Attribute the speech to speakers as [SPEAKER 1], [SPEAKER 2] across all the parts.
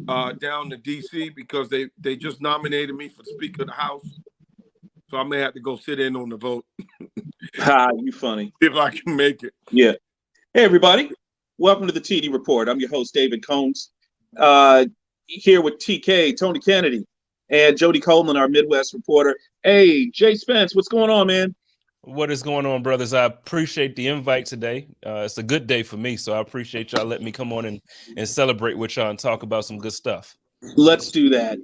[SPEAKER 1] down to D.C. because they just nominated me for Speaker of the House. So I may have to go sit in on the vote.
[SPEAKER 2] Ha, you funny.
[SPEAKER 1] If I can make it.
[SPEAKER 2] Yeah. Hey, everybody. Welcome to the TD Report. I'm your host, David Combs. Here with TK, Tony Kennedy, and Jody Coleman, our Midwest reporter. Hey, Jay Spence, what's going on, man?
[SPEAKER 3] What is going on, brothers? I appreciate the invite today. It's a good day for me, so I appreciate y'all letting me come on and celebrate with y'all and talk about some good stuff.
[SPEAKER 2] Let's do that.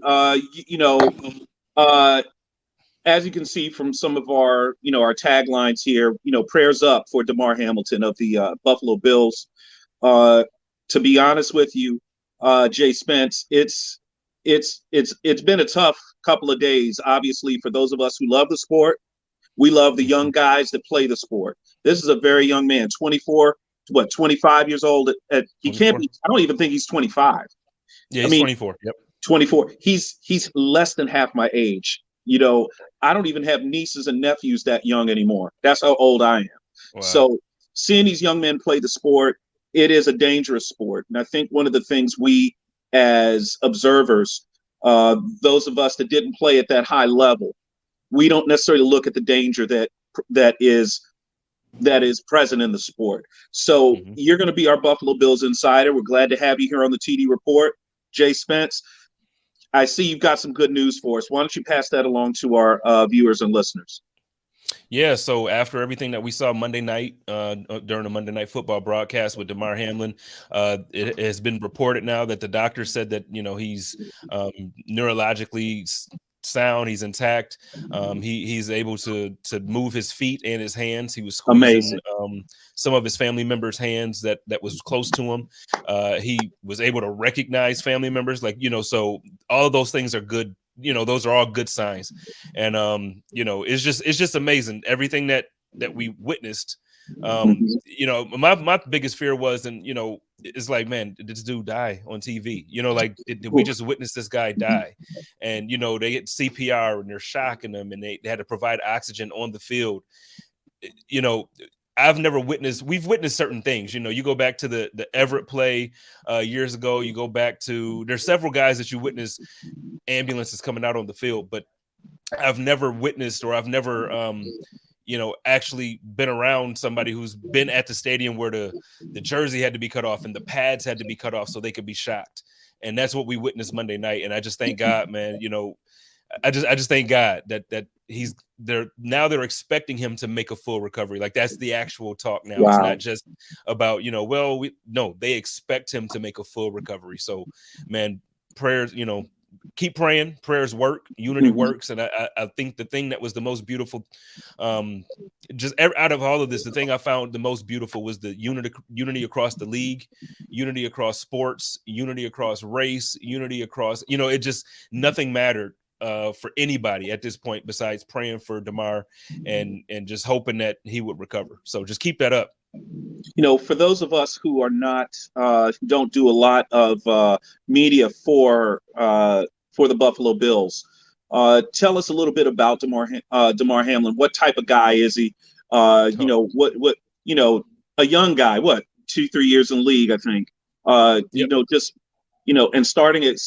[SPEAKER 2] As you can see from some of our, our taglines here, prayers up for Damar Hamlin of the Buffalo Bills. To be honest with you, Jay Spence, it's been a tough couple of days. Obviously, for those of us who love the sport, we love the young guys that play the sport. This is a very young man, 24, 25 years old. He can't be. I don't even think he's 25.
[SPEAKER 3] Yeah, he's 24. Yep,
[SPEAKER 2] 24. He's less than half my age. I don't even have nieces and nephews that young anymore. That's how old I am. Wow. So seeing these young men play the sport, it is a dangerous sport. And I think one of the things we as observers, those of us that didn't play at that high level, we don't necessarily look at the danger that is present in the sport. So You're going to be our Buffalo Bills insider. We're glad to have you here on the TD Report. Jay Spence, I see you've got some good news for us. Why don't you pass that along to our viewers and listeners?
[SPEAKER 3] Yeah, so after everything that we saw Monday night during the Monday Night Football broadcast with Damar Hamlin, it has been reported now that the doctor said that, he's neurologically sound, he's intact. He's able to move his feet and his hands. He was squeezing some of his family members' hands that was close to him. He was able to recognize family members, so all of those things are good. Those are all good signs. And it's just amazing everything that we witnessed. My biggest fear was, it's like, man, did this dude die on TV? Did we just witness this guy die? And they get CPR and they're shocking them, and they had to provide oxygen on the field. We've witnessed certain things. You go back to the Everett play years ago. You go back to, there's several guys that you witness ambulances coming out on the field, but I've never witnessed, or I've never actually been around somebody who's been at the stadium where the jersey had to be cut off and the pads had to be cut off so they could be shocked. And that's what we witnessed Monday night. And I just thank God, man. I just thank God that he's there now. They're expecting him to make a full recovery. Like, that's the actual talk now. Wow. It's not just about, they expect him to make a full recovery. So, man, prayers, keep praying. Prayers work. Unity works. And I think the thing that was the most beautiful, just out of all of this, the thing I found the most beautiful was the unity across the league, unity across sports, unity across race, unity across, it just, nothing mattered for anybody at this point besides praying for Damar and just hoping that he would recover. So just keep that up.
[SPEAKER 2] For those of us who are not, don't do a lot of media for the Buffalo Bills, tell us a little bit about Damar Hamlin. What type of guy is he? A young guy, 2-3 years in the league, I think. Yep. And starting at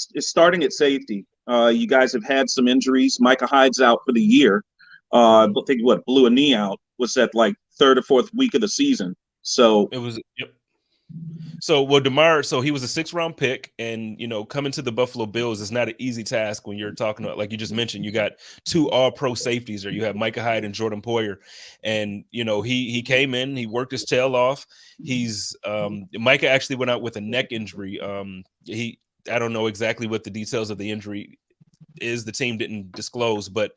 [SPEAKER 2] safety. You guys have had some injuries. Micah Hyde's out for the year. I think blew a knee out. Was that like third or fourth week of the season? So
[SPEAKER 3] it was. Yep. So Damar, he was a 6th-round pick, and coming to the Buffalo Bills is not an easy task when you're talking about, like you just mentioned, you got 2 all-pro safeties, or you have Micah Hyde and Jordan Poyer, and he came in, he worked his tail off. Micah actually went out with a neck injury. I don't know exactly what the details of the injury is. The team didn't disclose, but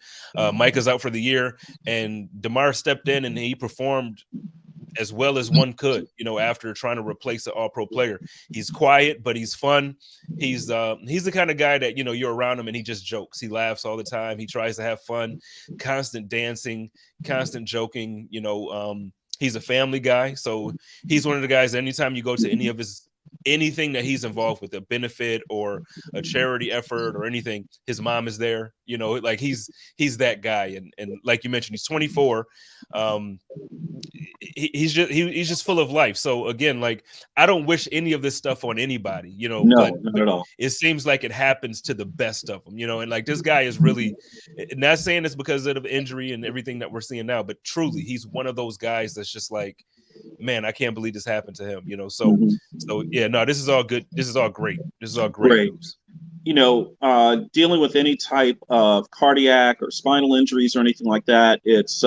[SPEAKER 3] Micah's out for the year, and Damar stepped in and he performed as well as one could, after trying to replace an all-pro player. He's quiet, but he's fun. He's the kind of guy that, you're around him and he just jokes. He laughs all the time. He tries to have fun, constant dancing, constant joking. He's a family guy. So he's one of the guys, anytime you go to any of his anything that he's involved with, a benefit or a charity effort or anything, his mom is there. You know, like he's that guy. And like you mentioned, he's 24. He's just full of life. So again, like, I don't wish any of this stuff on anybody, you know,
[SPEAKER 2] No,
[SPEAKER 3] but
[SPEAKER 2] not at all.
[SPEAKER 3] it seems like it happens to the best of them, you know. And like, this guy is really, not saying it's because of injury and everything that we're seeing now, but truly he's one of those guys that's just like, man, I can't believe this happened to him, you know. So so yeah, no, this is all good. This is all great. This is all great news.
[SPEAKER 2] You know, dealing with any type of cardiac or spinal injuries or anything like that, it's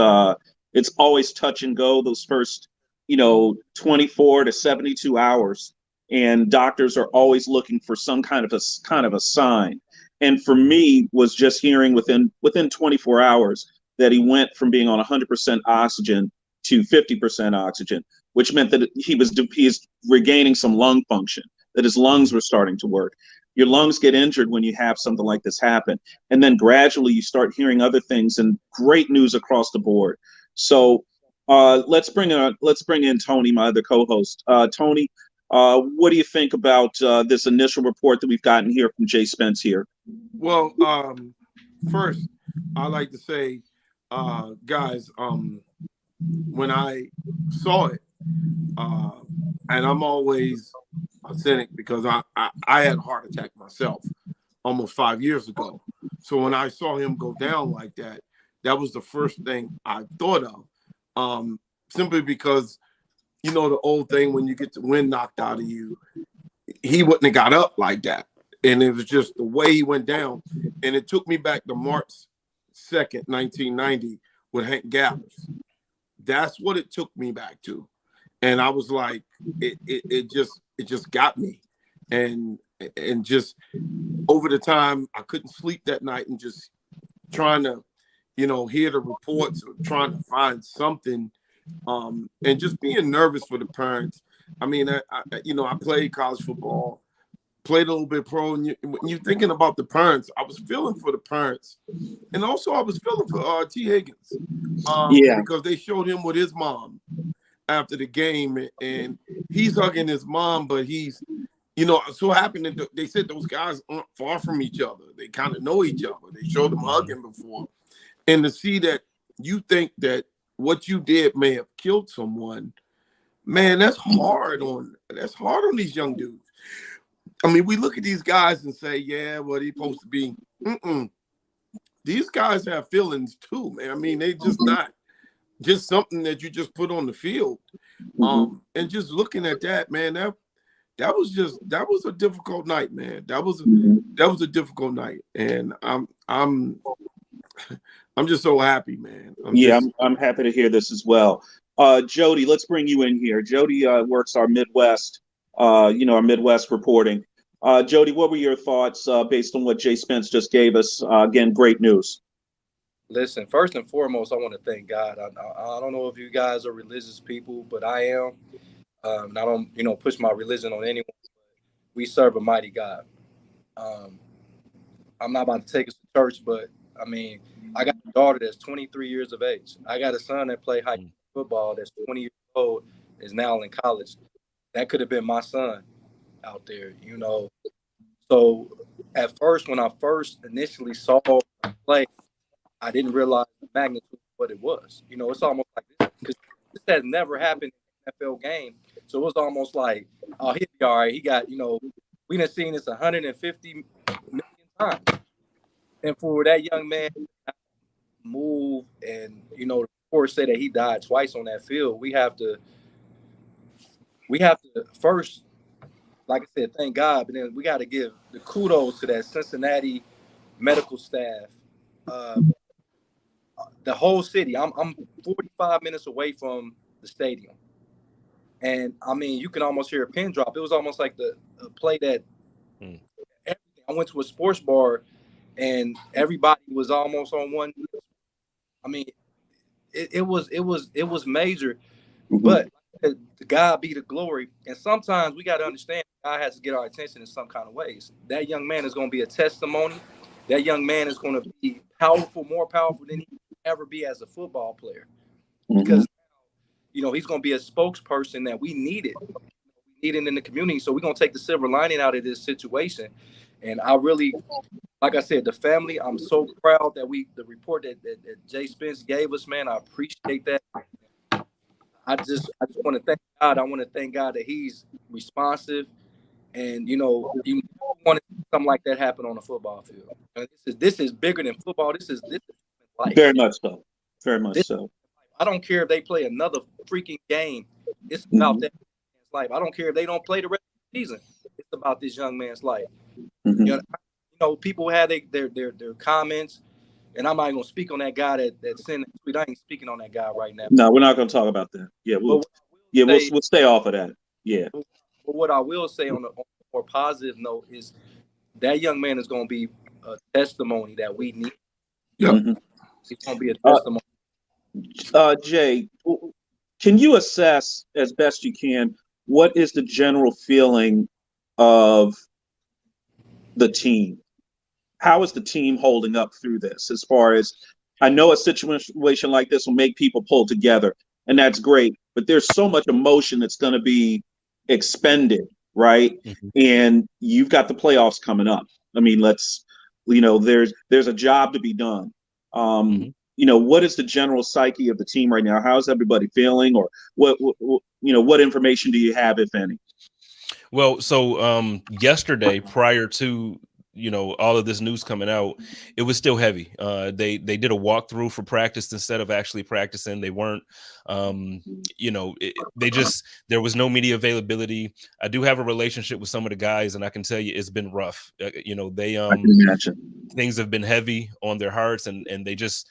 [SPEAKER 2] always touch and go those first, 24 to 72 hours. And doctors are always looking for some kind of a sign. And for me, was just hearing within 24 hours that he went from being on 100% oxygen to 50% oxygen, which meant that he is regaining some lung function, that his lungs were starting to work. Your lungs get injured when you have something like this happen. And then gradually you start hearing other things, and great news across the board. So let's bring in Tony, my other co-host. Tony, what do you think about this initial report that we've gotten here from Jay Spence here?
[SPEAKER 1] Well, first, I like to say, guys, when I saw it, and I'm always a cynic because I had a heart attack myself almost 5 years ago. So when I saw him go down like that, that was the first thing I thought of, simply because, you know, the old thing, when you get the wind knocked out of you, he wouldn't have got up like that. And it was just the way he went down. And it took me back to March 2nd, 1990 with Hank Gathers. That's what it took me back to. And I was like, it just got me. And just over the time, I couldn't sleep that night, and just trying to, hear the reports or trying to find something, and just being nervous for the parents. I mean, I played college football, played a little bit pro, and when you're thinking about the parents, I was feeling for the parents, and also I was feeling for T. Higgins, because they showed him with his mom after the game, and he's hugging his mom, but he's, so happened that they said those guys aren't far from each other. They kind of know each other. They showed them hugging before. And to see that you think that what you did may have killed someone, man, that's hard on these young dudes. I mean, we look at these guys and say, yeah, well, he's supposed to be. These guys have feelings too, man. I mean, they just not just something that you just put on the field. And just looking at that, man, that was a difficult night, man. That was a difficult night, and I'm just so happy, man.
[SPEAKER 2] I'm happy to hear this as well. Jody, let's bring you in here. Jody works our Midwest, our Midwest reporting. Jody, what were your thoughts based on what Jay Spence just gave us? Again, great news.
[SPEAKER 4] Listen, first and foremost, I want to thank God. I don't know if you guys are religious people, but I am. And I don't, push my religion on anyone. We serve a mighty God. I'm not about to take us to church, but I mean, I got a daughter that's 23 years of age. I got a son that played high school football that's 20 years old, is now in college. That could have been my son out there, So at first, when I initially saw him play, I didn't realize the magnitude of what it was. It's almost like this, because this has never happened in an NFL game. So it was almost like, oh, he'll be all right. He got, we done seen this 150 million times. And for that young man to move, and, the reports say that he died twice on that field, we have to first, like I said, thank God, but then we got to give the kudos to that Cincinnati medical staff, the whole city. I'm 45 minutes away from the stadium. And, I mean, you can almost hear a pin drop. It was almost like the play that everything. I went to a sports bar, and everybody was almost on one. I mean, it was major. But to God be the glory. And sometimes we got to understand God has to get our attention in some kind of ways. That young man is going to be a testimony. That young man is going to be powerful, more powerful than he could ever be as a football player. Because he's going to be a spokesperson that we needed. We needed in the community. So we're gonna take the silver lining out of this situation. And I really, like I said, the family, I'm so proud that the report that Jay Spence gave us, man, I appreciate that. I just want to thank God. I want to thank God that he's responsive. And, you never want to see something like that happen on a football field. And this is bigger than football. This is life.
[SPEAKER 2] Very much so. Very much so.
[SPEAKER 4] I don't care if they play another freaking game. It's about that man's life. I don't care if they don't play the rest of the season. It's about this young man's life. People had their comments, and I'm not going to speak on that guy that sent that tweet. I ain't speaking on that guy right now.
[SPEAKER 2] No, we're not going to talk about that. Yeah, we'll stay off of that. Yeah.
[SPEAKER 4] But what I will say on a more positive note is that young man is going to be a testimony that we need.
[SPEAKER 1] Yeah.
[SPEAKER 4] It's going to be a testimony.
[SPEAKER 2] Jay, can you assess as best you can what is the general feeling of the team? How is the team holding up through this? As far as I know, a situation like this will make people pull together, and that's great. But there's so much emotion that's going to be expended, right? And you've got the playoffs coming up. I mean, there's a job to be done. What is the general psyche of the team right now? How's everybody feeling, or what information do you have, if any?
[SPEAKER 3] Well, so yesterday, prior to all of this news coming out, it was still heavy. They did a walkthrough for practice instead of actually practicing. They weren't, there was no media availability. I do have a relationship with some of the guys, and I can tell you it's been rough. I can
[SPEAKER 2] imagine.
[SPEAKER 3] Things have been heavy on their hearts, and it's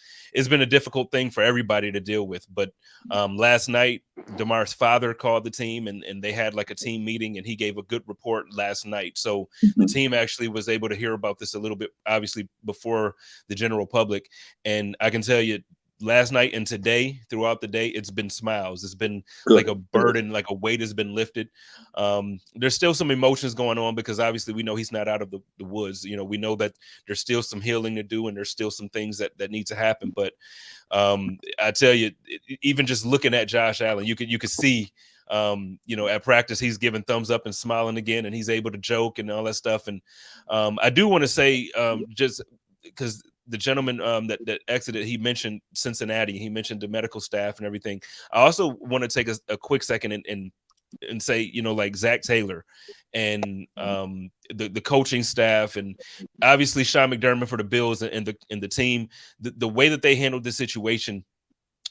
[SPEAKER 3] been a difficult thing for everybody to deal with. But last night, Damar's father called the team, and they had like a team meeting, and he gave a good report last night. So the team actually was able to hear about this a little bit, obviously, before the general public. And I can tell you, last night and today, throughout the day, it's been smiles. It's been like a burden, like a weight has been lifted. There's still some emotions going on because obviously we know he's not out of the woods. We know that there's still some healing to do, and there's still some things that need to happen. But I tell you, even just looking at Josh Allen, you could see, at practice, he's giving thumbs up and smiling again, and he's able to joke and all that stuff. And I do want to say, just because the gentleman that exited, he mentioned Cincinnati, he mentioned the medical staff and everything. I also want to take a quick second and say, like Zach Taylor and the coaching staff, and obviously Sean McDermott for the Bills and the team, the way that they handled this situation.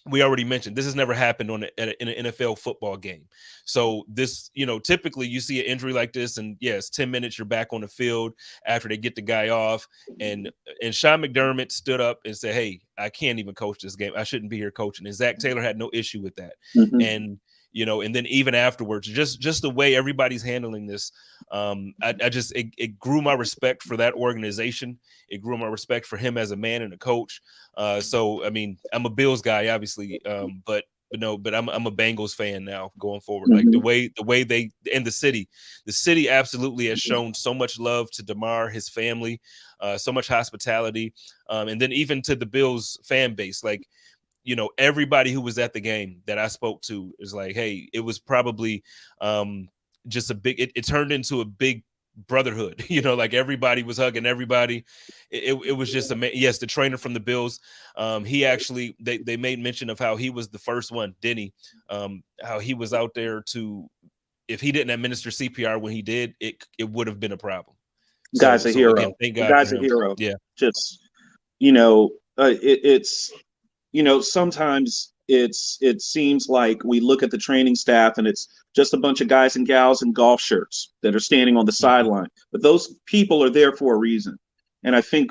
[SPEAKER 3] We already mentioned this has never happened in an NFL football game. So this, typically you see an injury like this, and yes, 10 minutes you're back on the field after they get the guy off. And Sean McDermott stood up and said, "Hey, I can't even coach this game. I shouldn't be here coaching." And Zach Taylor had no issue with that. And and then even afterwards, just the way everybody's handling this, it grew my respect for that organization. It grew my respect for him as a man and a coach. So, I mean, I'm a Bills guy, obviously, but I'm a Bengals fan now going forward. Like the way they, and the city absolutely has shown so much love to Damar, his family, so much hospitality, and then even to the Bills fan base, like. Everybody who was at the game that I spoke to is like, hey, it was probably just a big, it turned into a big brotherhood, like everybody was hugging everybody. It was just yes, the trainer from the Bills, he actually, they made mention of how he was the first one, Denny, how he was out there if he didn't administer CPR when he did, it would have been a problem.
[SPEAKER 2] Guy's a hero.
[SPEAKER 3] Again, thank God
[SPEAKER 2] Guy's a hero.
[SPEAKER 3] Yeah.
[SPEAKER 2] Just, it's, sometimes it seems like we look at the training staff and it's just a bunch of guys and gals in golf shirts that are standing on the sideline, but those people are there for a reason. And I think,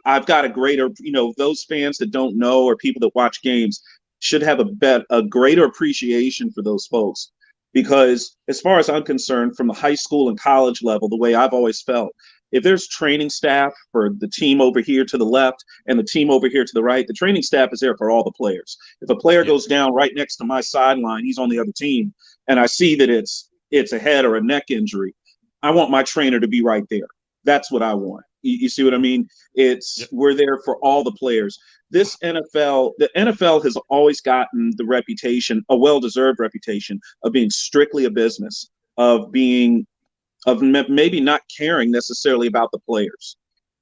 [SPEAKER 2] I've got a greater, those fans that don't know or people that watch games should have a greater appreciation for those folks, because as far as I'm concerned, from the high school and college level, the way I've always felt, if there's training staff for the team over here to the left and the team over here to the right, the training staff is there for all the players. If a player goes down right next to my sideline, he's on the other team, and I see that it's a head or a neck injury, I want my trainer to be right there. That's what I want. You see what I mean? We're there for all the players. The NFL has always gotten the reputation, a well-deserved reputation, of being strictly a business. of maybe not caring necessarily about the players.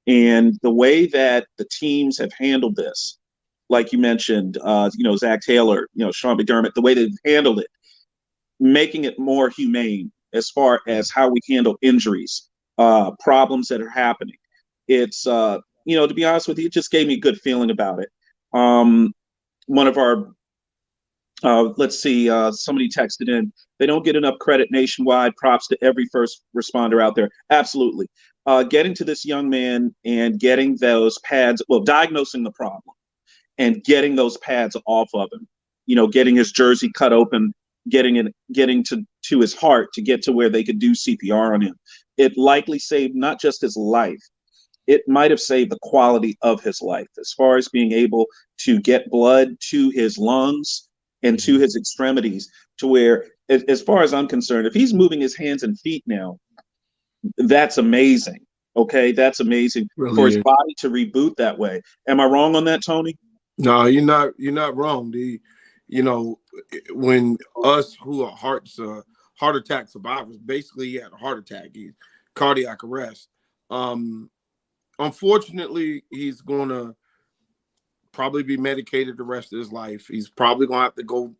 [SPEAKER 2] And the way that the teams have handled this, like you mentioned, Zach Taylor, Sean McDermott, the way they've handled it, making it more humane as far as how we handle injuries, problems that are happening. It's, to be honest with you, it just gave me a good feeling about it. One of our, somebody texted in, they don't get enough credit nationwide. Props to every first responder out there. Absolutely. Getting to this young man and getting those pads, diagnosing the problem and getting those pads off of him, getting his jersey cut open, getting to his heart to get to where they could do CPR on him. It likely saved not just his life, it might have saved the quality of his life as far as being able to get blood to his lungs and to his extremities, to where, as far as I'm concerned, if he's moving his hands and feet now, that's amazing. Okay, that's amazing really for his body to reboot that way. Am I wrong on that, Tony?
[SPEAKER 1] No, you're not wrong. When us who are heart attack survivors, basically he had a heart attack, he's cardiac arrest. Unfortunately, he's gonna probably be medicated the rest of his life. He's probably gonna have to go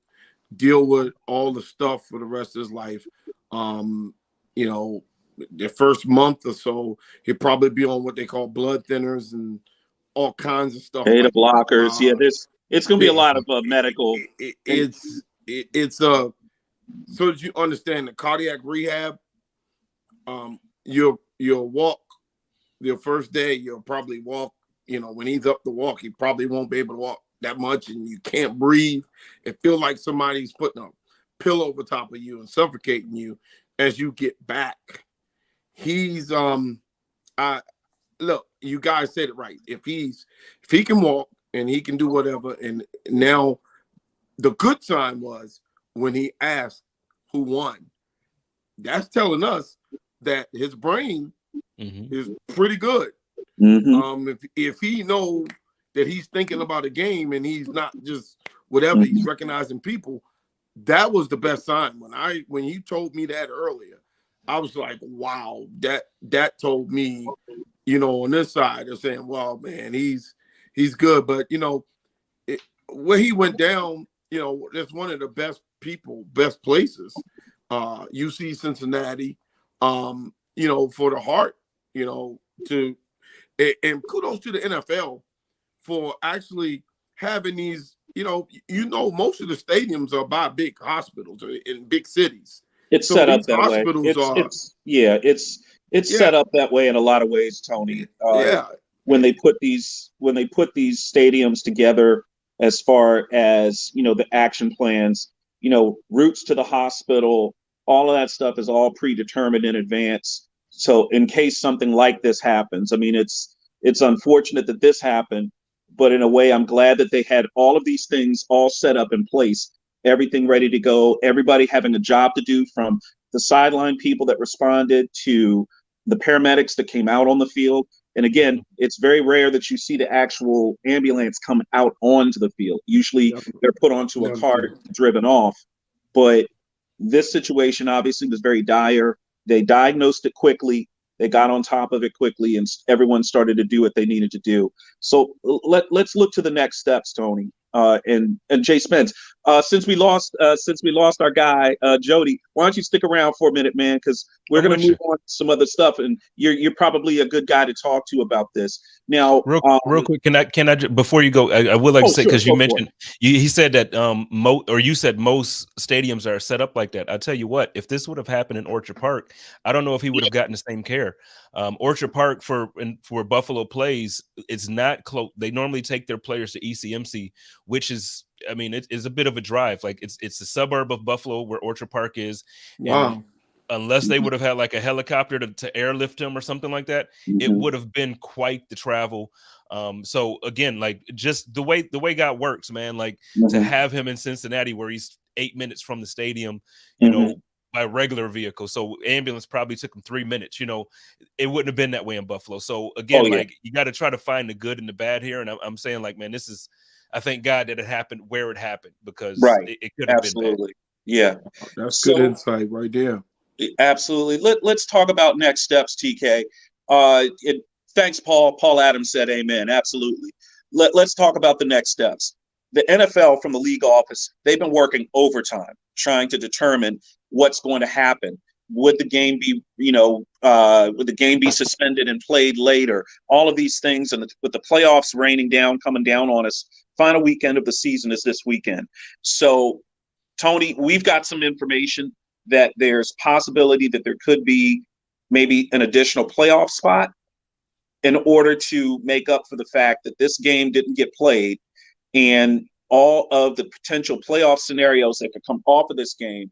[SPEAKER 1] deal with all the stuff for the rest of his life. The first month or so, he'll probably be on what they call blood thinners and all kinds of stuff.
[SPEAKER 2] Beta blockers. It's going to be a lot of medical.
[SPEAKER 1] So that you understand the cardiac rehab, you'll walk your first day. You'll probably walk. When he's up to walk, he probably won't be able to walk that much, and you can't breathe. It feels like somebody's putting a pillow over top of you and suffocating you as you get back. He's look, you guys said it right. If he can walk and he can do whatever, and now the good sign was when he asked who won. That's telling us that his brain is pretty good. If he knows that he's thinking about a game and he's not just whatever, he's recognizing people. That was the best sign. When you told me that earlier, I was like, wow, that told me, on this side, they're saying, well, man, he's good. But, where he went down, that's one of the best places, UC Cincinnati, for the heart, and kudos to the NFL for actually having these, most of the stadiums are by big hospitals in big cities.
[SPEAKER 2] It's set up that way. It's set up that way in a lot of ways, Tony. When they put these stadiums together, as far as the action plans, routes to the hospital, all of that stuff is all predetermined in advance. So in case something like this happens, I mean, it's unfortunate that this happened, but in a way, I'm glad that they had all of these things all set up in place. Everything ready to go, everybody having a job to do, from the sideline people that responded to the paramedics that came out on the field. And again, it's very rare that you see the actual ambulance come out onto the field. Usually they're put onto a cart, driven off. But this situation obviously was very dire. They diagnosed it quickly. They got on top of it quickly, and everyone started to do what they needed to do. So let's look to the next steps, Tony. And Jay Spence, since we lost our guy Jody, why don't you stick around for a minute, man? Because we're going to move on to some other stuff, and you're probably a good guy to talk to about this. Now,
[SPEAKER 3] real quick, can I before you go, I would like to say, because you mentioned he said that you said most stadiums are set up like that. I tell you what, if this would have happened in Orchard Park, I don't know if he would have gotten the same care. Orchard Park for Buffalo plays, it's not close. They normally take their players to ECMC, which is, I mean, it is a bit of a drive. Like it's a suburb of Buffalo where Orchard Park is.
[SPEAKER 1] Wow.
[SPEAKER 3] Unless they would have had like a helicopter to airlift him or something like that, it would have been quite the travel. So again, like just the way God works, man, like to have him in Cincinnati where he's 8 minutes from the stadium, by regular vehicle. So ambulance probably took him 3 minutes, it wouldn't have been that way in Buffalo. So again, like you got to try to find the good and the bad here. And I'm saying, like, man, I thank God that it happened where it happened, because it could have been bad.
[SPEAKER 2] Yeah.
[SPEAKER 1] That's good insight right there.
[SPEAKER 2] Absolutely. Let's talk about next steps, TK. Thanks, Paul. Paul Adams said amen. Absolutely. Let's talk about the next steps. The NFL from the league office, they've been working overtime trying to determine what's going to happen. Would the game be, would the game be suspended and played later? All of these things, and with the playoffs coming down on us, final weekend of the season is this weekend. So, Tony, we've got some information that there's possibility that there could be maybe an additional playoff spot in order to make up for the fact that this game didn't get played, and all of the potential playoff scenarios that could come off of this game,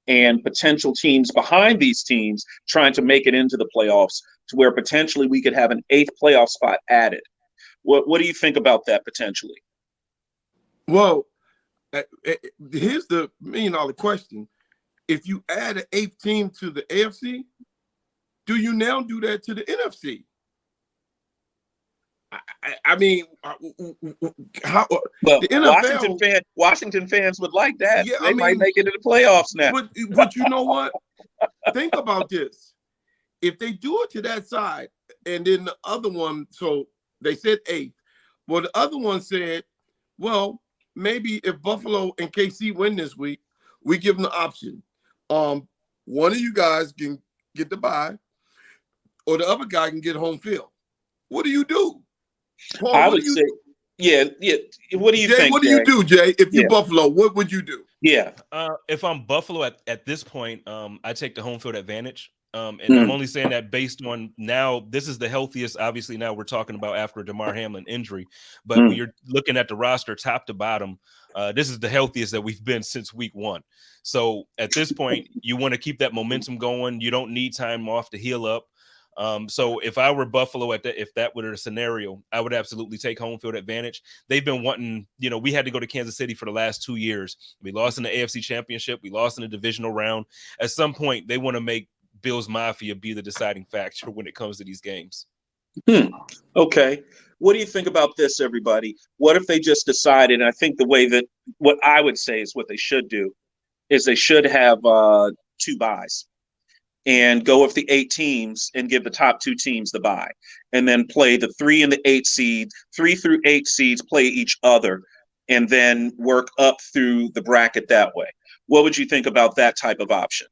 [SPEAKER 2] and potential teams behind these teams trying to make it into the playoffs, to where potentially we could have an 8th playoff spot added. What do you think about that potentially?
[SPEAKER 1] Well, here's the $1 million question. If you add an 8th team to the AFC, do you now do that to the NFC? I mean, how?
[SPEAKER 2] Well,
[SPEAKER 1] the NFL,
[SPEAKER 2] Washington fans would like that.
[SPEAKER 1] Yeah,
[SPEAKER 2] they might make it into the playoffs now.
[SPEAKER 1] But you know what? Think about this. If they do it to that side, and then the other one, so they said 8th. Well, the other one said, well, maybe if Buffalo and KC win this week, we give them the option. One of you guys can get the bye, or the other guy can get home field. What do you do? Paul,
[SPEAKER 2] I would say, yeah. What do you think?
[SPEAKER 1] What do you do, Jay? If you're Buffalo, what would you do?
[SPEAKER 2] Yeah.
[SPEAKER 3] If I'm Buffalo at this point, I take the home field advantage. And I'm only saying that based on now, this is the healthiest. Obviously, now we're talking about after Damar Hamlin injury. But when you're looking at the roster top to bottom, this is the healthiest that we've been since week 1. So at this point, you want to keep that momentum going. You don't need time off to heal up. So if I were Buffalo if that were the scenario, I would absolutely take home field advantage. They've been wanting, we had to go to Kansas City for the last 2 years. We lost in the AFC Championship. We lost in the divisional round. At some point, they want to make Bills Mafia be the deciding factor when it comes to these games.
[SPEAKER 2] Okay. What do you think about this, everybody? What if they just decided, and I think what I would say is what they should do, is they should have 2 byes. And go with the 8 teams and give the top 2 teams the bye, and then play the 3 and the 8 seed, 3 through 8 seeds play each other, and then work up through the bracket that way. What would you think about that type of option?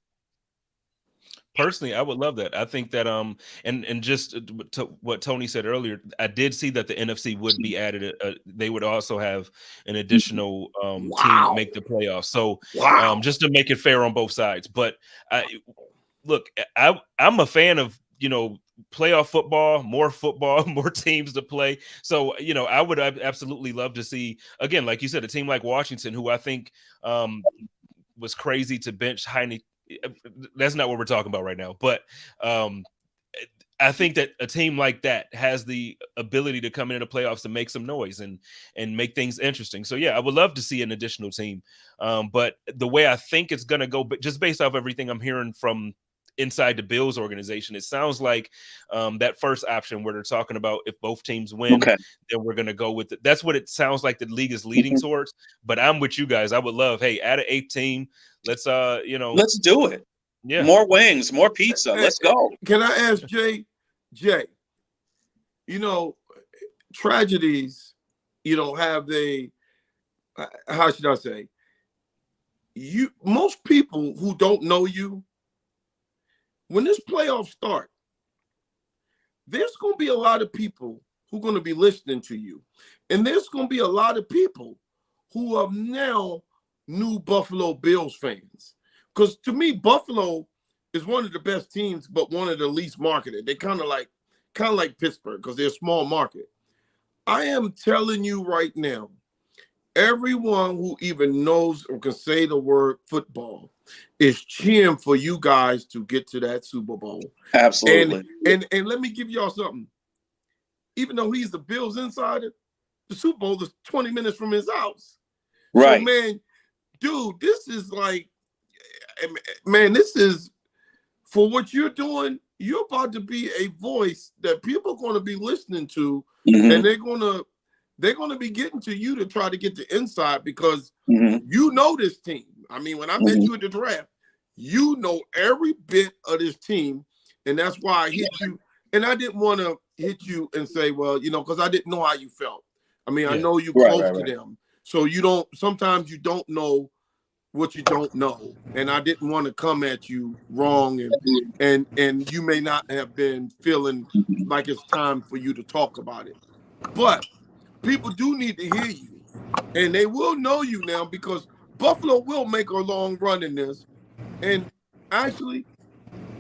[SPEAKER 3] Personally, I would love that. I think that and just to what Tony said earlier, I did see that the NFC would be added. They would also have an additional team make the playoffs. So just to make it fair on both sides. But look, I'm a fan of playoff football, more teams to play. So I would absolutely love to see, again, like you said, a team like Washington, who I think was crazy to bench Heine. That's not what we're talking about right now, but I think that a team like that has the ability to come into the playoffs and make some noise and make things interesting. So yeah, I would love to see an additional team, but the way I think it's going to go, but just based off everything I'm hearing from inside the Bills organization, it sounds like that first option where they're talking about if both teams win, then we're going to go with it. That's what it sounds like the league is leading towards. But I'm with you guys. I would love, hey, add an 8th team. Let's
[SPEAKER 2] let's do it.
[SPEAKER 3] Yeah,
[SPEAKER 2] more wings, more pizza. Let's go.
[SPEAKER 1] Can I ask Jay? Tragedies, have how should I say? Most people who don't know you, when this playoff start, there's going to be a lot of people who are going to be listening to you. And there's going to be a lot of people who are now new Buffalo Bills fans. Because to me, Buffalo is one of the best teams, but one of the least marketed. They kind of like Pittsburgh because they're a small market. I am telling you right now, everyone who even knows or can say the word football is cheering for you guys to get to that Super Bowl.
[SPEAKER 2] Absolutely.
[SPEAKER 1] And let me give y'all something. Even though he's the Bills insider, the Super Bowl is 20 minutes from his house.
[SPEAKER 2] Right.
[SPEAKER 1] So, man, dude, this is like, man, this is, for what you're doing, you're about to be a voice that people are going to be listening to, and they're going to be getting to you to try to get the inside because you know this team. I mean, when I met you at the draft, You know every bit of this team, and that's why I hit you. And I didn't want to hit you and say, well, because I didn't know how you felt. I mean, I know you're close to them. So sometimes you don't know what you don't know. And I didn't want to come at you wrong, and you may not have been feeling like it's time for you to talk about it. But people do need to hear you. And they will know you now because Buffalo will make a long run in this. And actually,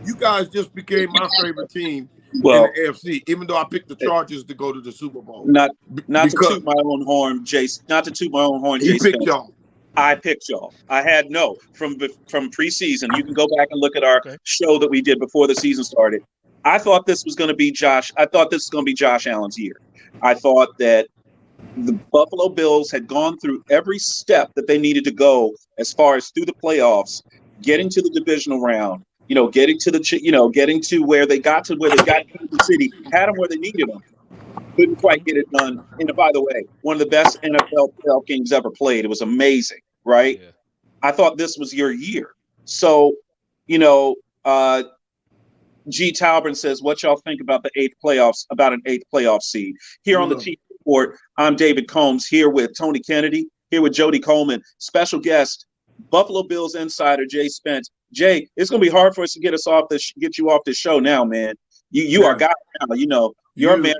[SPEAKER 1] you guys just became my favorite team in the AFC, even though I picked the Chargers to go to the Super Bowl.
[SPEAKER 2] Not to toot my own horn, Jace. Not to toot my own horn, Jace.
[SPEAKER 1] He picked y'all.
[SPEAKER 2] I picked y'all. I had from preseason. You can go back and look at our show that we did before the season started. I thought this was going to be Josh. I thought this was going to be Josh Allen's year. I thought that the Buffalo Bills had gone through every step that they needed to go as far as through the playoffs, getting to the divisional round. Getting to where they got to Kansas City, had them where they needed them. Couldn't quite get it done. And by the way, one of the best NFL playoff games ever played. It was amazing, right? Yeah. I thought this was your year. So, G. Talbert says, what y'all think about an eighth playoff seed? Here on the Chief Report, I'm David Combs, here with Tony Kennedy, here with Jody Coleman, special guest, Buffalo Bills insider Jay Spence. Jay, it's gonna be hard for us to get you off this show now, man. You are God now. You're a man.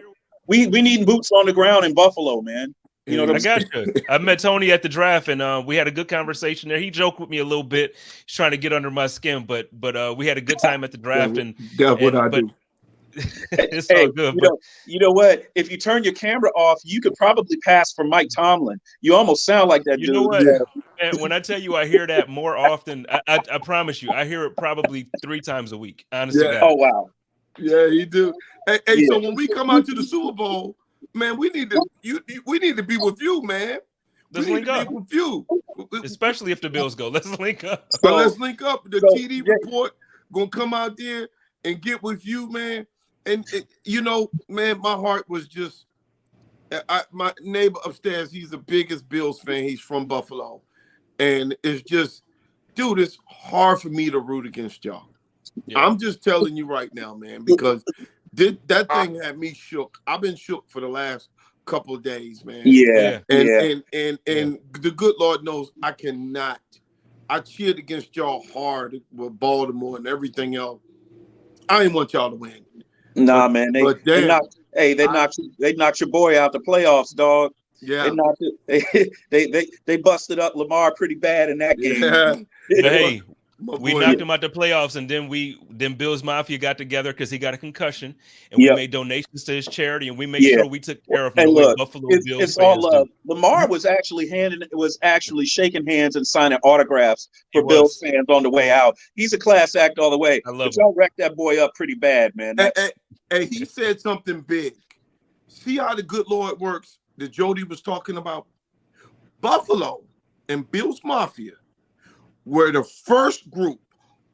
[SPEAKER 2] We need boots on the ground in Buffalo, man. You know what I'm saying?
[SPEAKER 3] I got you. I met Tony at the draft, and we had a good conversation there. He joked with me a little bit, he's trying to get under my skin, but we had a good time at the draft.
[SPEAKER 1] That's what I do.
[SPEAKER 3] It's all good.
[SPEAKER 2] You know what? If you turn your camera off, you could probably pass for Mike Tomlin. You almost sound like that dude.
[SPEAKER 3] You know what? Yeah. And when I tell you I hear that more often, I promise you, I hear it probably 3 times a week. Honestly.
[SPEAKER 1] Yeah.
[SPEAKER 2] Oh wow.
[SPEAKER 1] Yeah, you do. Hey, so when we come out to the Super Bowl, man, we need to be with you, man.
[SPEAKER 3] Let's link up
[SPEAKER 1] with you,
[SPEAKER 3] especially if the Bills go. Let's link up.
[SPEAKER 1] So let's link up. The TD report gonna come out there and get with you, man. And man, my heart was just. My neighbor upstairs, he's the biggest Bills fan. He's from Buffalo, and it's just, dude, it's hard for me to root against y'all. Yeah. I'm just telling you right now, man, because that thing had me shook. I've been shook for the last couple of days, man.
[SPEAKER 2] Yeah.
[SPEAKER 1] And the good Lord knows I cannot. I cheered against y'all hard with Baltimore and everything else. I didn't want y'all to win.
[SPEAKER 2] Nah, man. They knocked your boy out the playoffs, dog.
[SPEAKER 1] Yeah.
[SPEAKER 2] They busted up Lamar pretty bad in that game.
[SPEAKER 3] Yeah. Hey, we knocked him out the playoffs, and then Bills Mafia got together because he got a concussion, and we made donations to his charity, and we made sure we took care of him.
[SPEAKER 2] And look,
[SPEAKER 3] Buffalo Bills
[SPEAKER 2] it's
[SPEAKER 3] fans
[SPEAKER 2] all love. Lamar was actually shaking hands and signing autographs for Bills fans on the way out. He's a class act all the way.
[SPEAKER 3] I love
[SPEAKER 2] y'all wrecked that boy up pretty bad, man.
[SPEAKER 1] And he said something big. See how the good Lord works that Jody was talking about? Buffalo and Bills Mafia were the first group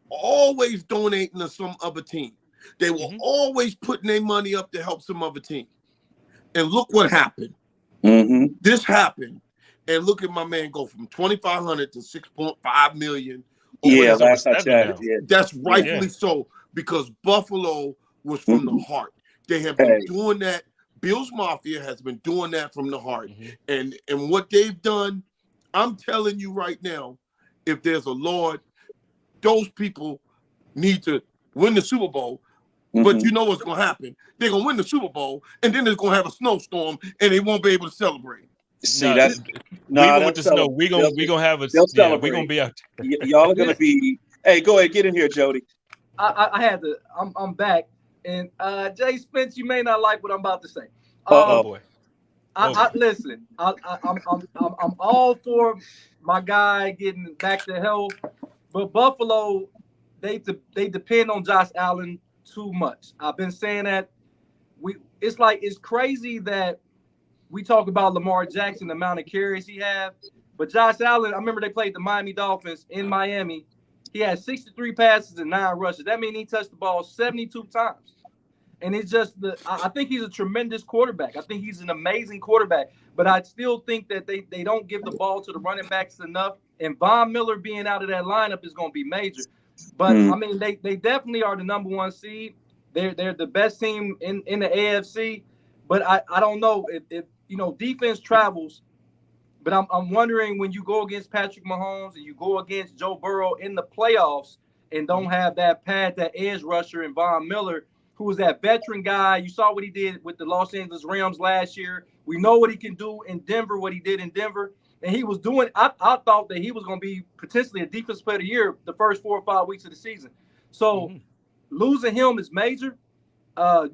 [SPEAKER 1] always donating to some other team. They were always putting their money up to help some other team. And look what happened.
[SPEAKER 2] Mm-hmm.
[SPEAKER 1] This happened. And look at my man go from 2,500 to 6.5 million.
[SPEAKER 2] Yeah, last I chatted. Yeah.
[SPEAKER 1] That's rightfully so, because Buffalo was from the heart. They have been doing that. Bills Mafia has been doing that from the heart. And what they've done, I'm telling you right now, if there's a Lord, those people need to win the Super Bowl. But you know what's going to happen? They're going to win the Super Bowl, and then they're going to have a snowstorm, and they won't be able to celebrate.
[SPEAKER 2] See,
[SPEAKER 3] even with the snow, we're gonna have a. Yeah, we're gonna be out there.
[SPEAKER 2] Y'all are gonna be. Hey, go ahead, get in here, Jody.
[SPEAKER 4] I had to. I'm back, and Jay Spence, you may not like what I'm about to say.
[SPEAKER 3] Oh boy.
[SPEAKER 4] Listen. I'm all for my guy getting back to health, but Buffalo, they depend on Josh Allen too much. I've been saying that. It's crazy that we talk about Lamar Jackson, the amount of carries he had, but Josh Allen, I remember they played the Miami Dolphins in Miami. He had 63 passes and 9 rushes. That means he touched the ball 72 times. And it's just I think he's a tremendous quarterback. I think he's an amazing quarterback. But I still think that they don't give the ball to the running backs enough. And Von Miller being out of that lineup is going to be major. But I mean, they definitely are the number 1 seed. They're the best team in the AFC. But I don't know if defense travels. But I'm wondering, when you go against Patrick Mahomes and you go against Joe Burrow in the playoffs and don't have that edge rusher and Von Miller, who was that veteran guy. You saw what he did with the Los Angeles Rams last year. We know what he can do in Denver, what he did in Denver. And he was doing – I thought that he was going to be potentially a defensive player of the year the first 4 or 5 weeks of the season. So losing him is major.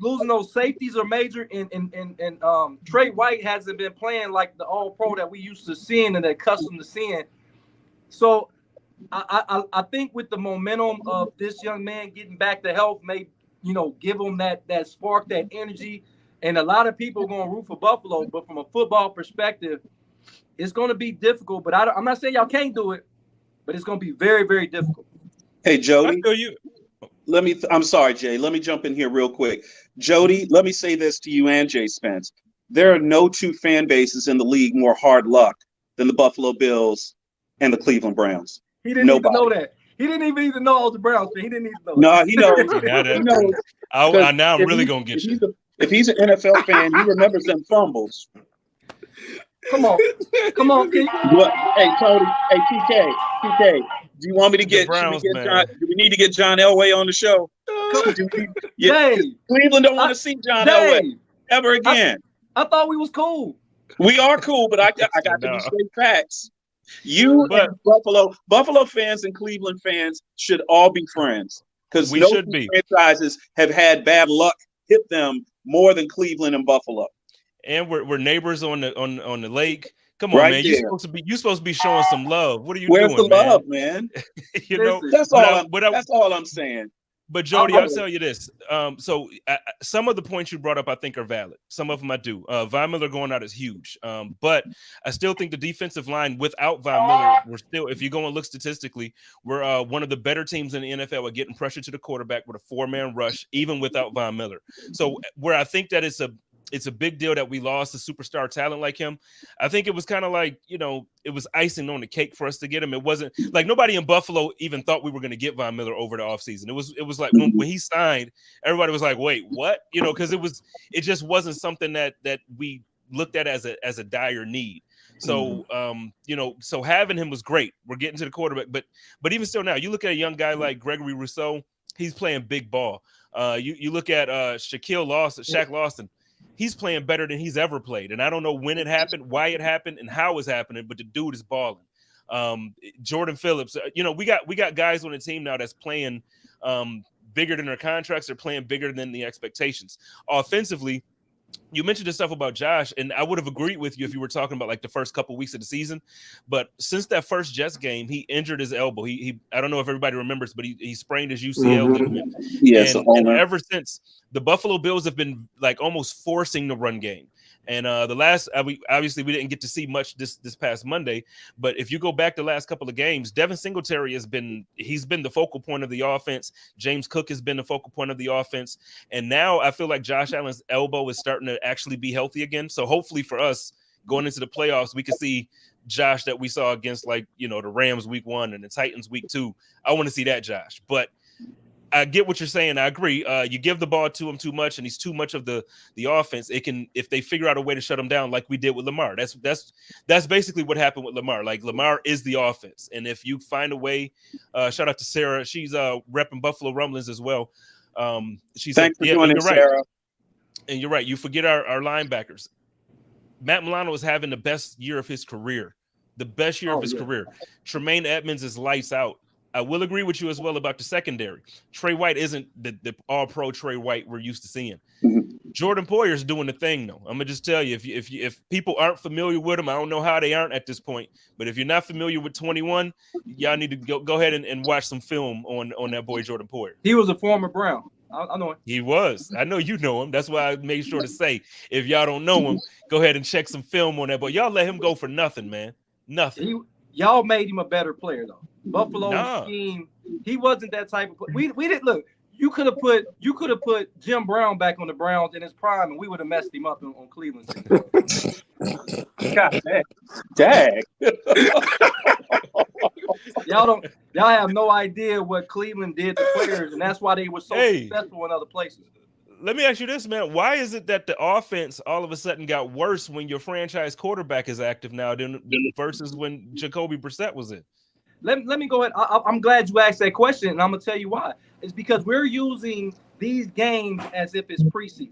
[SPEAKER 4] Losing those safeties are major, and Trey White hasn't been playing like the All-Pro that we used to seeing and accustomed to seeing. So I think with the momentum of this young man getting back to health, may give him that spark, that energy. And a lot of people are going to root for Buffalo, but from a football perspective, it's going to be difficult. But I'm not saying y'all can't do it, but it's going to be very, very difficult.
[SPEAKER 2] Hey, Jody.
[SPEAKER 3] I feel you.
[SPEAKER 2] I'm sorry, Jay. Let me jump in here real quick. Jody, let me say this to you and Jay Spence. There are no 2 fan bases in the league more hard luck than the Buffalo Bills and the Cleveland Browns.
[SPEAKER 4] He didn't even know that. He didn't even need to know I was the Browns fan. He didn't even know.
[SPEAKER 2] No, he knows.
[SPEAKER 3] He knows. Now I'm really going to get you.
[SPEAKER 2] If he's an NFL fan, he remembers them fumbles.
[SPEAKER 4] Come on.
[SPEAKER 2] Hey, Tony. Hey, TK. Do you want me to get Browns, do we need to get John Elway on the show? Cleveland don't want to see John Elway ever again.
[SPEAKER 4] I thought we was cool.
[SPEAKER 2] We are cool, but I got to be straight facts. And Buffalo fans and Cleveland fans should all be friends, because no two franchises have had bad luck hit them more than Cleveland and Buffalo.
[SPEAKER 3] And we're neighbors on the lake. Come on, man! You're supposed to be showing some love. What are you doing, man?
[SPEAKER 2] Where's the love, man? That's all I'm saying.
[SPEAKER 3] But Jody, I'll tell you this. So some of the points you brought up, I think, are valid. Some of them I do. Von Miller going out is huge. But I still think the defensive line without Von Miller, we're still, if you go and look statistically, we're one of the better teams in the NFL at getting pressure to the quarterback with a 4-man rush, even without Von Miller. So where I think that it's a big deal that we lost a superstar talent like him. I think it was kind of like, it was icing on the cake for us to get him. It wasn't like nobody in Buffalo even thought we were going to get Von Miller over the offseason. It was like when he signed, everybody was like, wait, what? Because it just wasn't something that we looked at as a dire need. So, so having him was great. We're getting to the quarterback, but even still now, you look at a young guy like Gregory Rousseau, he's playing big ball. You look at Shaq Lawson. He's playing better than he's ever played. And I don't know when it happened, why it happened, and how it's happening, but the dude is balling. Jordan Phillips, we got guys on the team now that's playing bigger than their contracts. They're playing bigger than the expectations. Offensively, you mentioned the stuff about Josh, and I would have agreed with you if you were talking about like the first couple of weeks of the season. But since that first Jets game, he injured his elbow. He I don't know if everybody remembers, but he sprained his UCL ligament.
[SPEAKER 2] Yes,
[SPEAKER 3] and ever since, the Buffalo Bills have been like almost forcing the run game. And the last, obviously, we didn't get to see much this past Monday. But if you go back the last couple of games, Devin Singletary he's been the focal point of the offense. James Cook has been the focal point of the offense. And now I feel like Josh Allen's elbow is starting to actually be healthy again. So hopefully for us going into the playoffs, we can see Josh that we saw against the Rams week 1 and the Titans week 2. I want to see that Josh. But I get what you're saying. I agree. You give the ball to him too much, and he's too much of the offense. It can, if they figure out a way to shut him down, like we did with Lamar. That's basically what happened with Lamar. Like Lamar is the offense, and if you find a way, shout out to Sarah. She's repping Buffalo Rumblings as well.
[SPEAKER 2] Thanks for joining, Sarah.
[SPEAKER 3] And you're right. You forget our linebackers. Matt Milano is having the best year of his career. The best year of his career. Tremaine Edmonds is lights out. I will agree with you as well about the secondary. Trey White isn't the all-pro Trey White we're used to seeing. Jordan Poyer's doing the thing, though. I'm gonna just tell you, if people aren't familiar with him, I don't know how they aren't at this point. But if you're not familiar with 21, y'all need to go ahead and watch some film on that boy Jordan Poyer.
[SPEAKER 4] He was a former Brown. I know him.
[SPEAKER 3] He was. I know you know him. That's why I made sure to say, if y'all don't know him, go ahead and check some film on that. But y'all let him go for nothing, man. Nothing.
[SPEAKER 4] Y'all made him a better player, though. Buffalo scheme. He wasn't that type of player. We didn't look. You could have put Jim Brown back on the Browns in his prime, and we would have messed him up on Cleveland.
[SPEAKER 2] God dang.
[SPEAKER 4] Y'all have no idea what Cleveland did to players, and that's why they were so successful in other places.
[SPEAKER 3] Let me ask you this, man. Why is it that the offense all of a sudden got worse when your franchise quarterback is active now versus when Jacoby Brissett was in?
[SPEAKER 4] Let me go ahead. I'm glad you asked that question, and I'm going to tell you why. It's because we're using these games as if it's preseason.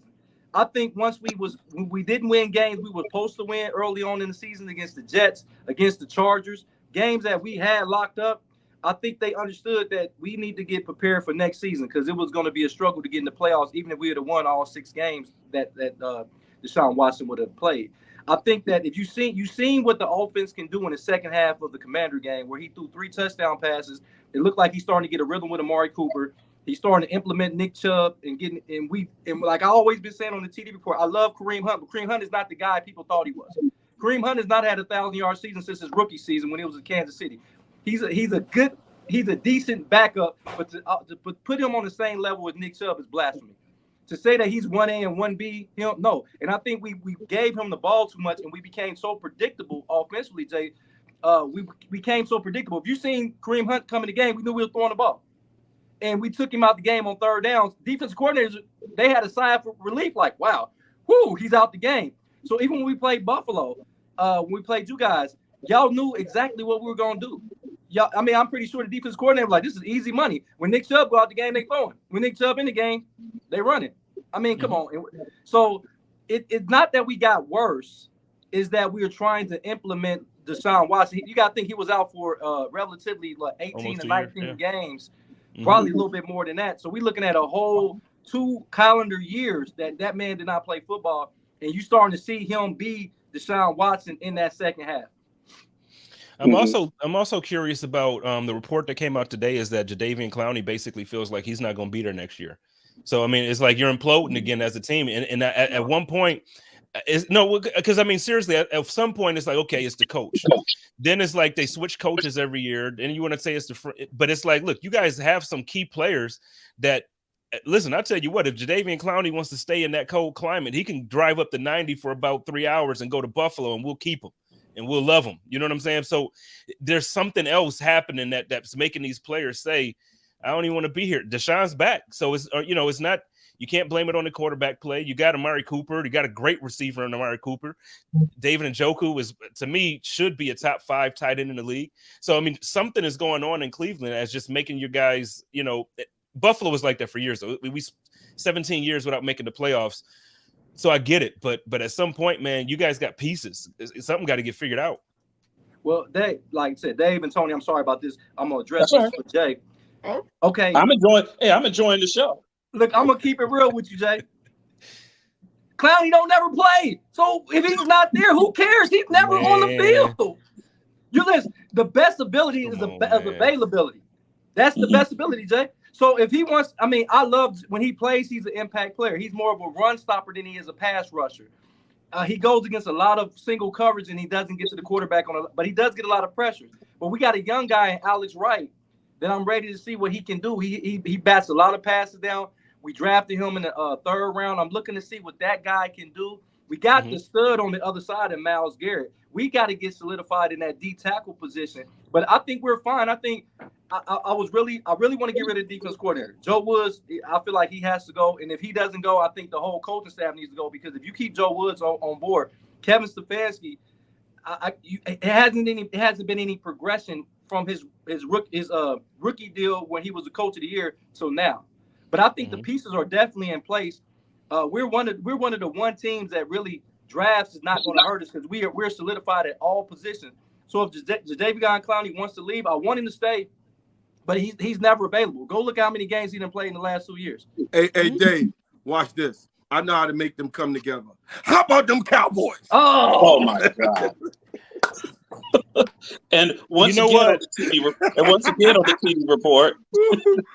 [SPEAKER 4] I think once we didn't win games we were supposed to win early on in the season against the Jets, against the Chargers, games that we had locked up. I think they understood that we need to get prepared for next season because it was going to be a struggle to get in the playoffs, even if we had won all 6 games that Deshaun Watson would have played. I think that if you've seen what the offense can do in the second half of the Commander game, where he threw 3 touchdown passes, it looked like he's starting to get a rhythm with Amari Cooper. He's starting to implement Nick Chubb and like I always been saying on the TD report, I love Kareem Hunt, but Kareem Hunt is not the guy people thought he was. Kareem Hunt has not had a 1,000-yard season since his rookie season when he was in Kansas City. He's a decent backup, but to put him on the same level as Nick Chubb is blasphemy. To say that he's 1A and 1B, no. And I think we gave him the ball too much, and we became so predictable offensively, Jay. We became so predictable. If you seen Kareem Hunt come in the game, we knew we were throwing the ball. And we took him out the game on third downs. Defensive coordinators, they had a sigh of relief, like, wow, he's out the game. So even when we played Buffalo, when we played you guys, y'all knew exactly what we were going to do. I'm pretty sure the defense coordinator was like, this is easy money. When Nick Chubb go out the game, they throwing. When Nick Chubb in the game, they running. Come on. So it's not that we got worse. It's that we were trying to implement Deshaun Watson. You got to think he was out for relatively 18 to 19 games, probably a little bit more than that. So we're looking at a whole 2 calendar years that man did not play football, and you starting to see him be Deshaun Watson in that second half.
[SPEAKER 3] I'm also curious about the report that came out today is that Jadeveon Clowney basically feels like he's not going to be there next year. So it's like you're imploding again as a team, and at one point, seriously, at some point it's like, okay, it's the coach. Then it's like they switch coaches every year. Then you want to say but it's like, look, you guys have some key players that. Listen, I'll tell you what, if Jadeveon Clowney wants to stay in that cold climate, he can drive up to 90 for about 3 hours and go to Buffalo, and we'll keep him. And we'll love them. You know what I'm saying? So there's something else happening that's making these players say, I don't even want to be here. Deshaun's back. So it's not, you can't blame it on the quarterback play. You got Amari Cooper. You got a great receiver in Amari Cooper. David Njoku to me, should be a top 5 tight end in the league. So, something is going on in Cleveland as just making you guys, Buffalo was like that for years. We 17 years without making the playoffs. So I get it, but at some point, man, you guys got pieces. Something got to get figured out.
[SPEAKER 4] Well, like I said, Dave and Tony, I'm sorry about this. I'm gonna address this for Jay. Okay.
[SPEAKER 2] I'm enjoying the show.
[SPEAKER 4] Look, I'm gonna keep it real with you, Jay. Clowney don't never play. So if he's not there, who cares? He's never on the field. You listen, the best ability is availability. That's the best ability, Jay. So if he wants, I love when he plays, he's an impact player. He's more of a run stopper than he is a pass rusher. He goes against a lot of single coverage and he doesn't get to the quarterback but he does get a lot of pressure. But we got a young guy in Alex Wright that I'm ready to see what he can do. He bats a lot of passes down. We drafted him in the 3rd round. I'm looking to see what that guy can do. We got the stud on the other side of Myles Garrett. We got to get solidified in that D tackle position. But I think we're fine. I think I really want to get rid of the defense coordinator. Joe Woods, I feel like he has to go. And if he doesn't go, I think the whole coaching staff needs to go, because if you keep Joe Woods on board, Kevin Stefanski, it hasn't been any progression from his rookie deal when he was the coach of the year till now. But I think the pieces are definitely in place. We're one of the one teams that really drafts is not going to hurt us because we're solidified at all positions. So if Jadeveon Clowney wants to leave, I want him to stay, but he's never available. Go look how many games he done played in the last 2 years.
[SPEAKER 1] Hey, Dave, watch this. I know how to make them come together. How about them Cowboys?
[SPEAKER 2] Oh my God. And once again on the TV report,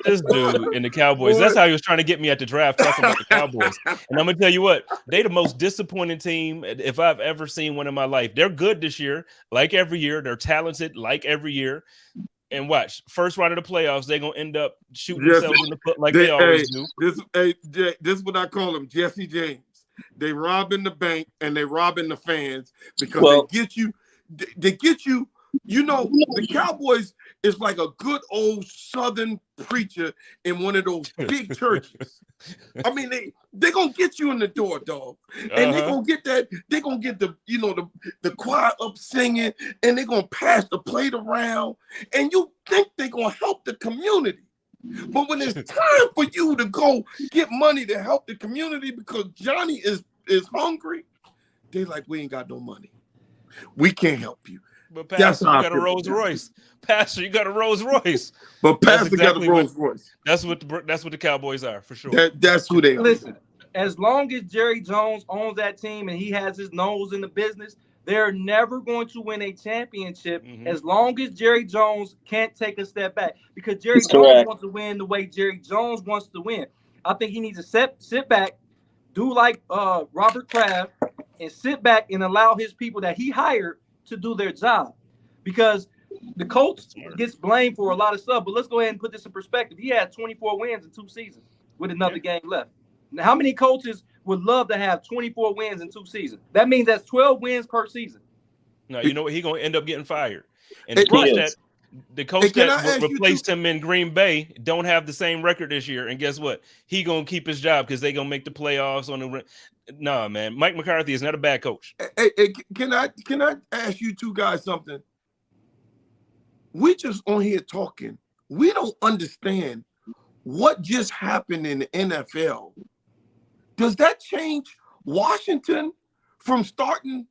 [SPEAKER 3] this dude in the Cowboys, that's how he was trying to get me at the draft, talking about the Cowboys. And I'm gonna tell you what, they the most disappointing team if I've ever seen one in my life. They're good this year, like every year. They're talented, like every year. And watch, first round of the playoffs, they're gonna end up shooting themselves in the foot like they always do.
[SPEAKER 1] This is what I call them, Jesse James. They robbing the bank and they robbing the fans because they get you the Cowboys is like a good old Southern preacher in one of those big churches. I mean, they're gonna get you in the door, dog. And they're gonna get the choir up singing, and they're gonna pass the plate around, and you think they're gonna help the community. But when it's time for you to go get money to help the community because Johnny is hungry, they like, we ain't got no money. We can't help you.
[SPEAKER 3] But Pastor, you got a Rolls Royce. Pastor, you got a Rolls Royce.
[SPEAKER 1] But Pastor got a Rolls Royce.
[SPEAKER 3] That's what the Cowboys are, for sure.
[SPEAKER 1] That's who they are.
[SPEAKER 4] Listen, as long as Jerry Jones owns that team and he has his nose in the business, they're never going to win a championship as long as Jerry Jones can't take a step back. Because Jerry Jones wants to win the way Jerry Jones wants to win. I think he needs to sit back, do like Robert Kraft, and sit back and allow his people that he hired to do their job. Because the coach gets blamed for a lot of stuff. But let's go ahead and put this in perspective. He had 24 wins in 2 seasons with another game left. Now, how many coaches would love to have 24 wins in 2 seasons? That means that's 12 wins per season.
[SPEAKER 3] No, you know what? He's going to end up getting fired. And the coach that replaced him in Green Bay don't have the same record this year. And guess what? He going to keep his job because they're going to make the playoffs on the – no, man. Mike McCarthy is not a bad coach.
[SPEAKER 1] Hey, can I ask you two guys something? We just on here talking. We don't understand what just happened in the NFL. Does that change Washington from starting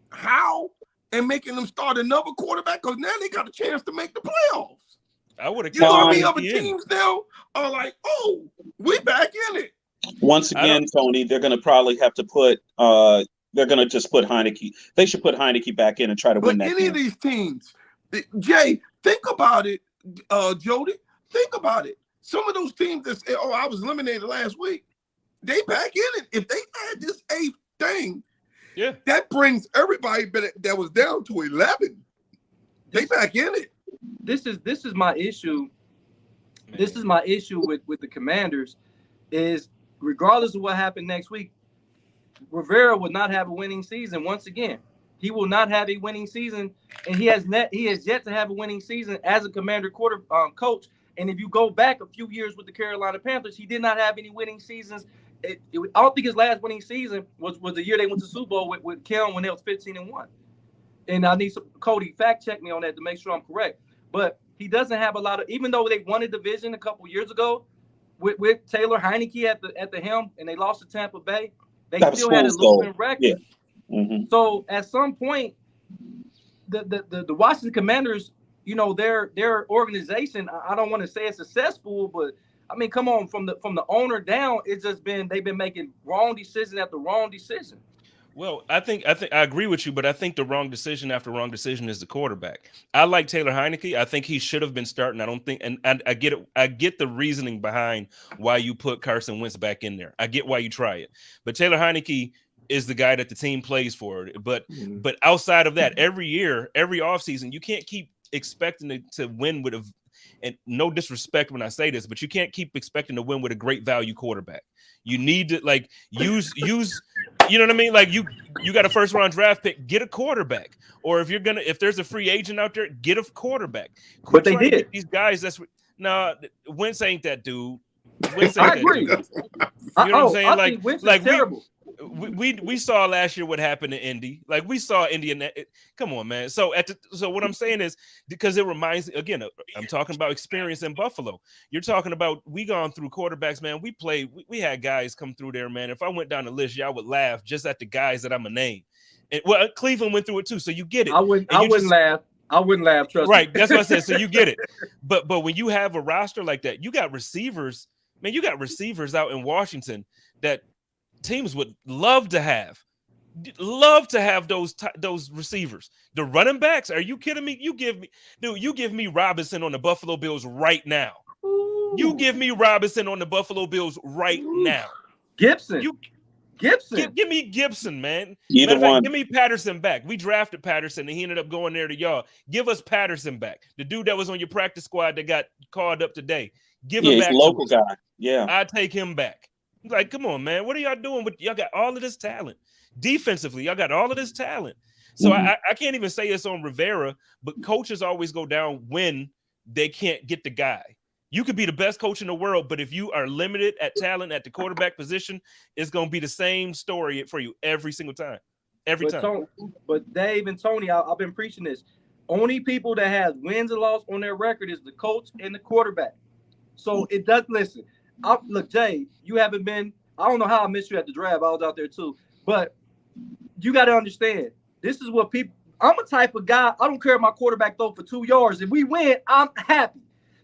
[SPEAKER 1] Howe and making them start another quarterback? Because now they got a chance to make the playoffs.
[SPEAKER 3] I would have.
[SPEAKER 1] You know how many other teams now are like, oh, we back in it.
[SPEAKER 2] Once again, Tony, they're going to probably have to put. They're going to just put Heineke. They should put Heineke back in and try to win that. But
[SPEAKER 1] any of these teams, Jay, think about it. Jody, think about it. Some of those teams that say, "Oh, I was eliminated last week," they back in it. If they add this 8th thing, that brings everybody that was down to 11. They back in it.
[SPEAKER 4] This is my issue. Man. This is my issue with the Commanders. Is regardless of what happened next week, Rivera would not have a winning season once again. He will not have a winning season, and he has yet to have a winning season as a Commander coach. And if you go back a few years with the Carolina Panthers, he did not have any winning seasons. I don't think his last winning season was the year they went to Super Bowl with Kelm when they was 15-1. And I need Cody fact check me on that to make sure I'm correct. But he doesn't have a lot of, even though they won a division a couple years ago with Taylor Heineke at the helm, and they lost to Tampa Bay, they still had a losing record. Yeah. Mm-hmm. So at some point, the Washington Commanders, you know, their organization, I don't want to say it's successful, but I mean, come on, from the owner down, it's just been they've been making wrong decision after wrong decision.
[SPEAKER 3] Well, I think I agree with you, but I think the wrong decision after wrong decision is the quarterback. I like Taylor Heineke. I think he should have been starting. I don't think, and I get it. I get the reasoning behind why you put Carson Wentz back in there. I get why you try it, but Taylor Heineke is the guy that the team plays for. But outside of that, every year, every offseason, you can't keep expecting to win with a. And no disrespect when I say this, but you can't keep expecting to win with a great value quarterback. You need to like use, you know what I mean? Like you got a 1st round draft pick, get a quarterback. Or if there's a free agent out there, get a quarterback.
[SPEAKER 4] But they did.
[SPEAKER 3] These guys, Wentz ain't that dude.
[SPEAKER 4] I agree.
[SPEAKER 3] You know what I'm saying?
[SPEAKER 4] Like Wentz is terrible.
[SPEAKER 3] We saw last year what happened to Indy. Like we saw Indy. Come on, man. So what I'm saying is because it reminds again. I'm talking about experience in Buffalo. You're talking about we gone through quarterbacks, man. We had guys come through there, man. If I went down the list, y'all would laugh just at the guys that I'm a name. And well, Cleveland went through it too, so you get it.
[SPEAKER 4] I wouldn't laugh. I wouldn't laugh. Trust me.
[SPEAKER 3] Right. That's what I said. So you get it. But when you have a roster like that, you got receivers. Man, you got receivers out in Washington that teams would love to have those receivers. The running backs, are you kidding me? You give me Robinson on the Buffalo Bills right now.
[SPEAKER 4] Ooh.
[SPEAKER 3] You give me Robinson on the Buffalo Bills right now.
[SPEAKER 4] Gibson.
[SPEAKER 3] Give me Gibson, man.
[SPEAKER 2] Either one.
[SPEAKER 3] Give me Patterson back. We drafted Patterson and he ended up going there to y'all. Give us Patterson back. The dude that was on your practice squad that got called up today. Give him back.
[SPEAKER 2] He's a local guy. Yeah.
[SPEAKER 3] I take him back. Like, come on, man. What are y'all doing? Y'all got all of this talent. Defensively, y'all got all of this talent. So I can't even say it's on Rivera, but coaches always go down when they can't get the guy. You could be the best coach in the world, but if you are limited at talent at the quarterback position, it's going to be the same story for you every single time. Every time.
[SPEAKER 4] But Dave and Tony, I've been preaching this. Only people that have wins and losses on their record is the coach and the quarterback. So it does. Listen, look, Jay, you haven't been. I don't know how I missed you at the draft. I was out there too, but you got to understand. This is what people. I'm a type of guy. I don't care if my quarterback throw for 2 yards. If we win, I'm happy.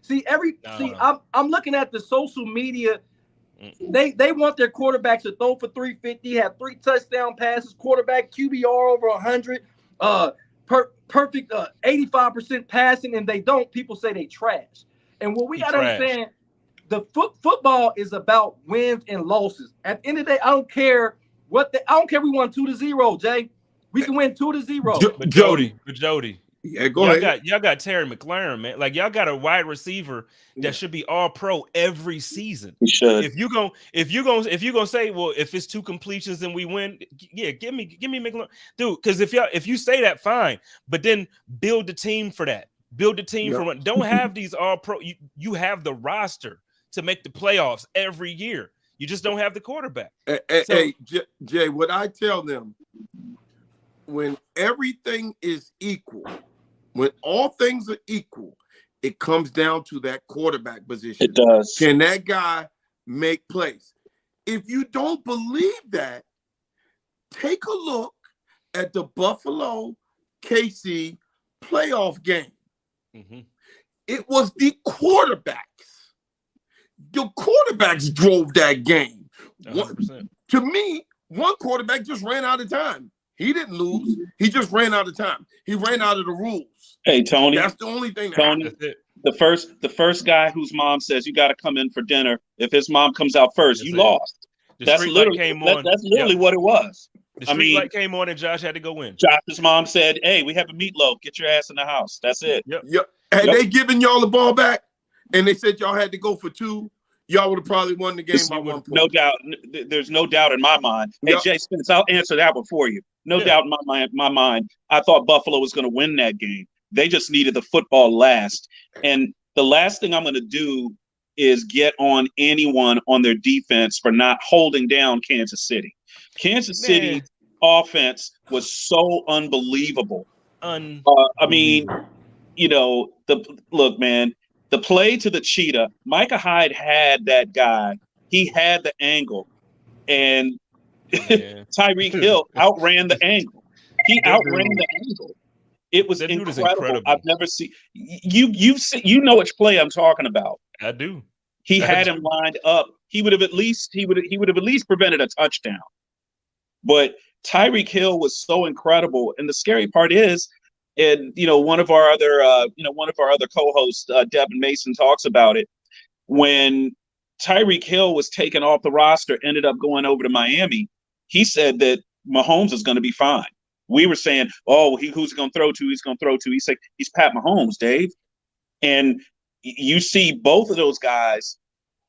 [SPEAKER 4] I'm looking at the social media. They want their quarterbacks to throw for 350, have 3 touchdown passes, quarterback QBR over 100, perfect 85% passing, and they don't. People say they trash. And what we got to understand, the football is about wins and losses. At the end of the day, I don't care we won 2-0, Jay. We can win 2-0.
[SPEAKER 3] But Jody.
[SPEAKER 1] Yeah, go ahead.
[SPEAKER 3] Y'all got Terry McLaurin, man. Like y'all got a wide receiver that should be all pro every season.
[SPEAKER 2] He should.
[SPEAKER 3] If you gonna say, well, if it's 2 completions then we win, yeah, give me McLaurin, dude. Because if you say that, fine, but then build the team for that. Build the team for one. Don't have these all pro. You have the roster to make the playoffs every year. You just don't have the quarterback.
[SPEAKER 1] Hey, Jay, what I tell them, when everything is equal, when all things are equal, it comes down to that quarterback position.
[SPEAKER 2] It does.
[SPEAKER 1] Can that guy make plays? If you don't believe that, take a look at the Buffalo KC playoff game.
[SPEAKER 3] Mm-hmm.
[SPEAKER 1] It was the quarterbacks. The quarterbacks drove that game.
[SPEAKER 3] 100%.
[SPEAKER 1] To me, one quarterback just ran out of time. He didn't lose. He just ran out of time. He ran out of the rules.
[SPEAKER 2] Hey, Tony.
[SPEAKER 1] That's the only thing.
[SPEAKER 2] Tony, the first guy whose mom says you got to come in for dinner. If his mom comes out first, you lost. That's literally what it was.
[SPEAKER 3] The street light came on and Josh had to go in.
[SPEAKER 2] Josh's mom said, "Hey, we have a meatloaf. Get your ass in the house." That's it.
[SPEAKER 1] Yep. Had they given y'all the ball back and they said y'all had to go for 2, y'all would have probably won the game by 1 point.
[SPEAKER 2] No doubt. There's no doubt in my mind. Hey, Jay Spence, I'll answer that one for you. No doubt in my mind. I thought Buffalo was going to win that game. They just needed the football last. And the last thing I'm going to do is get on anyone on their defense for not holding down Kansas City. Kansas City offense was so unbelievable. I mean, look, man, the play to the cheetah, Micah Hyde had that guy. He had the angle. And Tyreek Hill outran the angle. He outran the angle. It was incredible. I've never seen you know which play I'm talking about.
[SPEAKER 3] I do.
[SPEAKER 2] He had him lined up. He would have at least prevented a touchdown. But Tyreek Hill was so incredible. And the scary part is, and one of our other co-hosts, Devin Mason, talks about it. When Tyreek Hill was taken off the roster, ended up going over to Miami, he said that Mahomes is going to be fine. We were saying, who's he going to throw to? He's going to throw to. He's like, he's Pat Mahomes, Dave. And you see both of those guys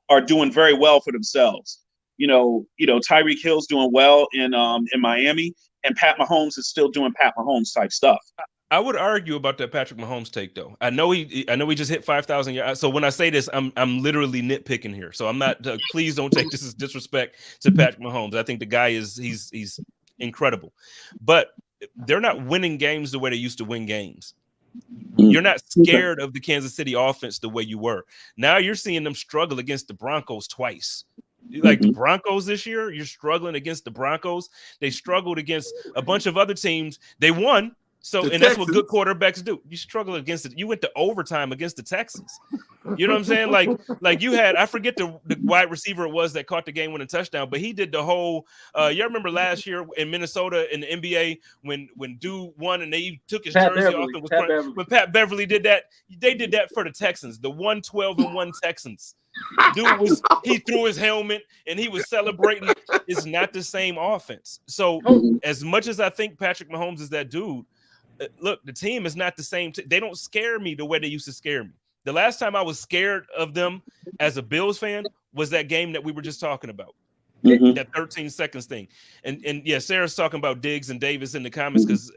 [SPEAKER 2] are doing very well for themselves. Tyreek Hill's doing well in Miami, and Pat Mahomes is still doing Pat Mahomes type stuff.
[SPEAKER 3] I would argue about that Patrick Mahomes take, though. I know he just hit 5,000 yards. So when I say this, I'm literally nitpicking here. So I'm not. Please don't take this as disrespect to Patrick Mahomes. I think the guy he's incredible, but they're not winning games the way they used to win games. You're not scared of the Kansas City offense the way you were. Now you're seeing them struggle against the Broncos twice. Like the Broncos this year, you're struggling against the Broncos. They struggled against a bunch of other teams. They won. So, and that's what good quarterbacks do. You struggle against it. You went to overtime against the Texans. You know what I'm saying? Like you had, I forget the wide receiver it was that caught the game-winning touchdown, but he did the whole. You remember last year in Minnesota in the NBA when dude won and they took his jersey off and was crying. When Pat Beverly did that, they did that for the Texans, the 112-1 Texans. He threw his helmet and he was celebrating. It's not the same offense. So as much as I think Patrick Mahomes is that dude. Look, the team is not the same. They don't scare me the way they used to scare me. The last time I was scared of them as a Bills fan was that game that we were just talking about. That 13 seconds thing. And yeah, Sarah's talking about Diggs and Davis in the comments because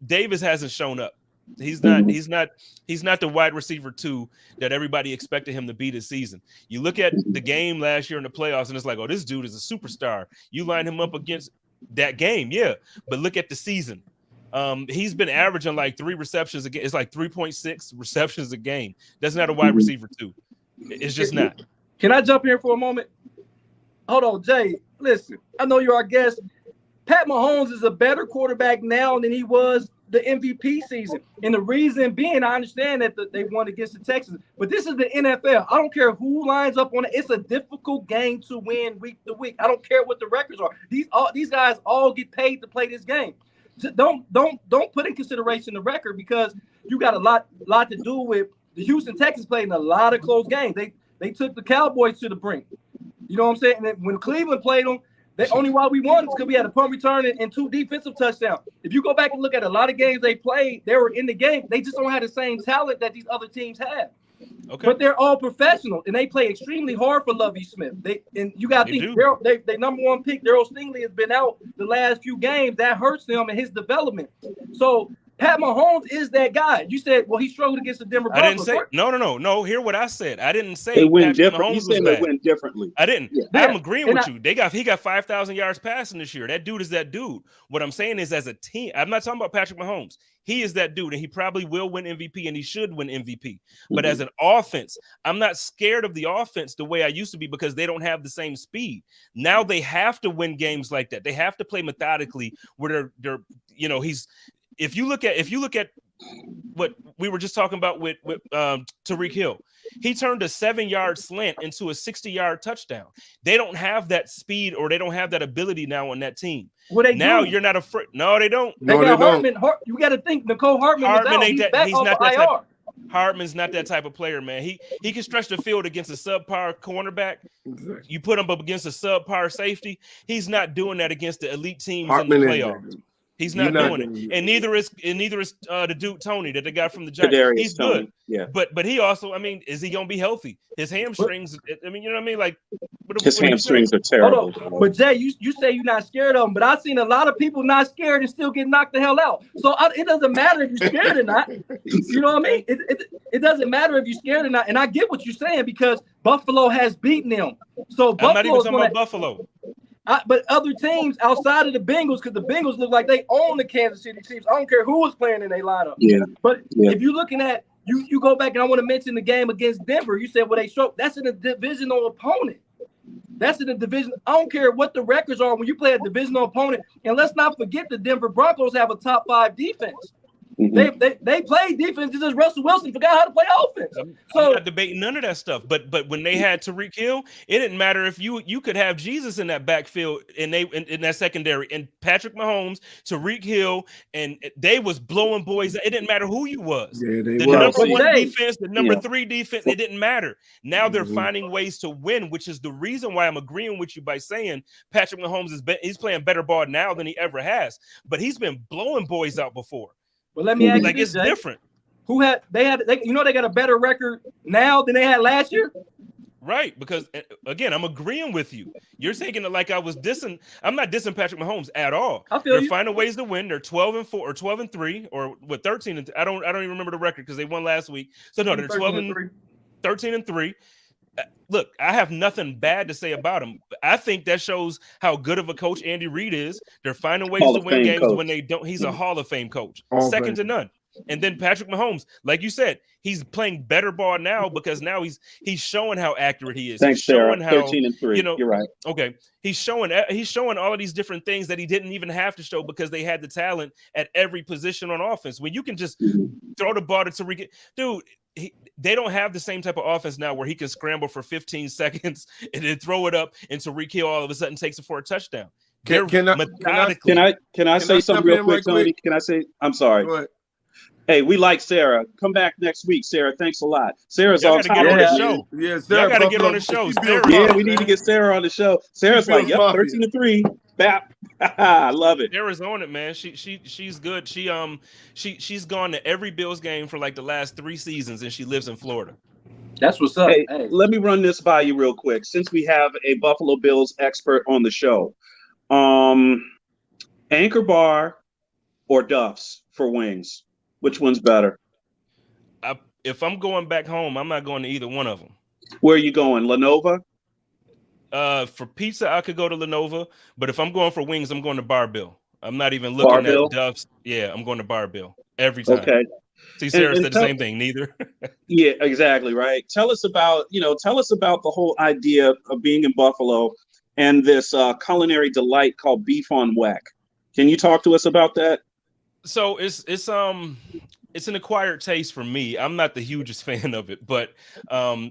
[SPEAKER 3] Davis hasn't shown up. He's not the wide receiver 2 that everybody expected him to be this season. You look at the game last year in the playoffs and it's like, oh, this dude is a superstar. You line him up against that game, yeah. But look at the season. He's been averaging like 3 receptions a game. It's like 3.6 receptions a game. That's not a wide receiver 2. It's just not.
[SPEAKER 4] Can I jump here for a moment? Hold on, Jay. Listen, I know you're our guest. Pat Mahomes is a better quarterback now than he was the MVP season. And the reason being, I understand that they won against the Texans, but this is the NFL. I don't care who lines up on it. It's a difficult game to win week to week. I don't care what the records are. These guys all get paid to play this game. Don't put in consideration the record because you got a lot to do with the Houston Texans playing a lot of close games. They took the Cowboys to the brink. You know what I'm saying? And then when Cleveland played them, the only why we won is because we had a punt return and 2 defensive touchdowns. If you go back and look at a lot of games they played, they were in the game. They just don't have the same talent that these other teams have. Okay. But they're all professional, and they play extremely hard for Lovie Smith. You got to think they number 1 pick, Darryl Stingley, has been out the last few games. That hurts him and his development. So Pat Mahomes is that guy. You said, well, he struggled against the Denver Broncos.
[SPEAKER 3] I didn't say no. Hear what I said. I didn't say
[SPEAKER 2] they win different. You said they win differently.
[SPEAKER 3] I didn't. Yeah. I'm agreeing with you. He got 5,000 yards passing this year. That dude is that dude. What I'm saying is, as a team, I'm not talking about Patrick Mahomes. He is that dude, and he probably will win MVP, and he should win MVP. But as an offense, I'm not scared of the offense the way I used to be because they don't have the same speed. Now they have to win games like that. They have to play methodically where they're If you look at what we were just talking about with Tyreek Hill, he turned a 7-yard slant into a 60-yard touchdown. They don't have that speed or they don't have that ability now on that team.
[SPEAKER 4] Well,
[SPEAKER 3] now you're not afraid. No, they don't.
[SPEAKER 4] They got Hartman. You got to think Nicole Hartman was out. He's not that
[SPEAKER 3] type. Hartman's not that type of player, man. He can stretch the field against a subpar cornerback. You put him up against a subpar safety. He's not doing that against the elite teams in the playoffs. He's not doing it, and neither is the dude Tony that they got from the Giants. He's good, yeah. But he also, is he gonna be healthy? His hamstrings. You know what I mean? Like
[SPEAKER 2] his hamstrings are terrible.
[SPEAKER 4] But Jay, you say you're not scared of him, but I've seen a lot of people not scared and still get knocked the hell out. So it doesn't matter if you're scared or not. You know what I mean? It doesn't matter if you're scared or not. And I get what you're saying because Buffalo has beaten them. So
[SPEAKER 3] I'm not even talking about Buffalo.
[SPEAKER 4] But other teams outside of the Bengals, because the Bengals look like they own the Kansas City Chiefs. I don't care who was playing in their lineup.
[SPEAKER 2] Yeah.
[SPEAKER 4] But if you're looking at you go back and I want to mention the game against Denver. You said, well, they struck. That's in a divisional opponent. That's in a division. I don't care what the records are when you play a divisional opponent. And let's not forget the Denver Broncos have a top 5 defense. Mm-hmm. They play defense. Just Russell Wilson forgot how to play offense.
[SPEAKER 3] I'm not debating none of that stuff. But when they had Tyreek Hill, it didn't matter if you could have Jesus in that backfield and in that secondary and Patrick Mahomes, Tyreek Hill, and they was blowing boys. It didn't matter who you was.
[SPEAKER 1] Yeah,
[SPEAKER 3] the number 1 defense, the number 3 defense. It didn't matter. Now they're finding ways to win, which is the reason why I'm agreeing with you by saying Patrick Mahomes he's playing better ball now than he ever has. But he's been blowing boys out before.
[SPEAKER 4] Well, let me ask you
[SPEAKER 3] this,
[SPEAKER 4] it's
[SPEAKER 3] Jay, different.
[SPEAKER 4] They got a better record now than they had last year?
[SPEAKER 3] Right, because again, I'm agreeing with you. You're taking it like I was dissing. I'm not dissing Patrick Mahomes at all. They're finding ways to win. They're 12-4 or 12-3 or what 13 and I don't even remember the record because they won last week. So no, they're 13-3. Look, I have nothing bad to say about him. I think that shows how good of a coach Andy Reid is. They're finding ways to win games when they don't. He's a Hall of Fame coach, second to none. And then Patrick Mahomes, like you said, he's playing better ball now because now he's showing how accurate he is.
[SPEAKER 2] Thanks,
[SPEAKER 3] he's showing
[SPEAKER 2] Sarah.
[SPEAKER 3] how
[SPEAKER 2] 13-3. You're right.
[SPEAKER 3] Okay, he's showing all of these different things that he didn't even have to show because they had the talent at every position on offense. When you can just throw the ball to Tyreek, dude. They don't have the same type of offense now where he can scramble for 15 seconds and then throw it up and Tyreek Hill all of a sudden takes it for a touchdown.
[SPEAKER 2] Can I say something real quick, Tony? Can I say? I'm sorry. Hey, we like Sarah. Come back next week, Sarah. Thanks a lot. Sarah's on top of the show.
[SPEAKER 1] Yeah, Sarah
[SPEAKER 3] got to get on the show.
[SPEAKER 2] Yeah, we need to get Sarah on the show. Sarah's like, yep, 13-3. Bap. I love it.
[SPEAKER 3] Sarah's on it, man. She's good. She's gone to every Bills game for like the last 3 seasons, and she lives in Florida.
[SPEAKER 4] That's what's up.
[SPEAKER 2] Hey, let me run this by you real quick. Since we have a Buffalo Bills expert on the show, Anchor Bar or Duff's for wings, which one's better?
[SPEAKER 3] If I'm going back home, I'm not going to either one of them.
[SPEAKER 2] Where are you going, Lenova?
[SPEAKER 3] For pizza, I could go to Lenova, but if I'm going for wings, I'm going to Bar Bill. I'm not even looking at Duff's. Yeah, I'm going to Bar Bill every time.
[SPEAKER 2] Okay.
[SPEAKER 3] See, Sarah said the same thing. Neither.
[SPEAKER 2] Yeah, exactly. Right. Tell us about the whole idea of being in Buffalo and this culinary delight called beef on weck. Can you talk to us about that?
[SPEAKER 3] So it's an acquired taste for me. I'm not the hugest fan of it, but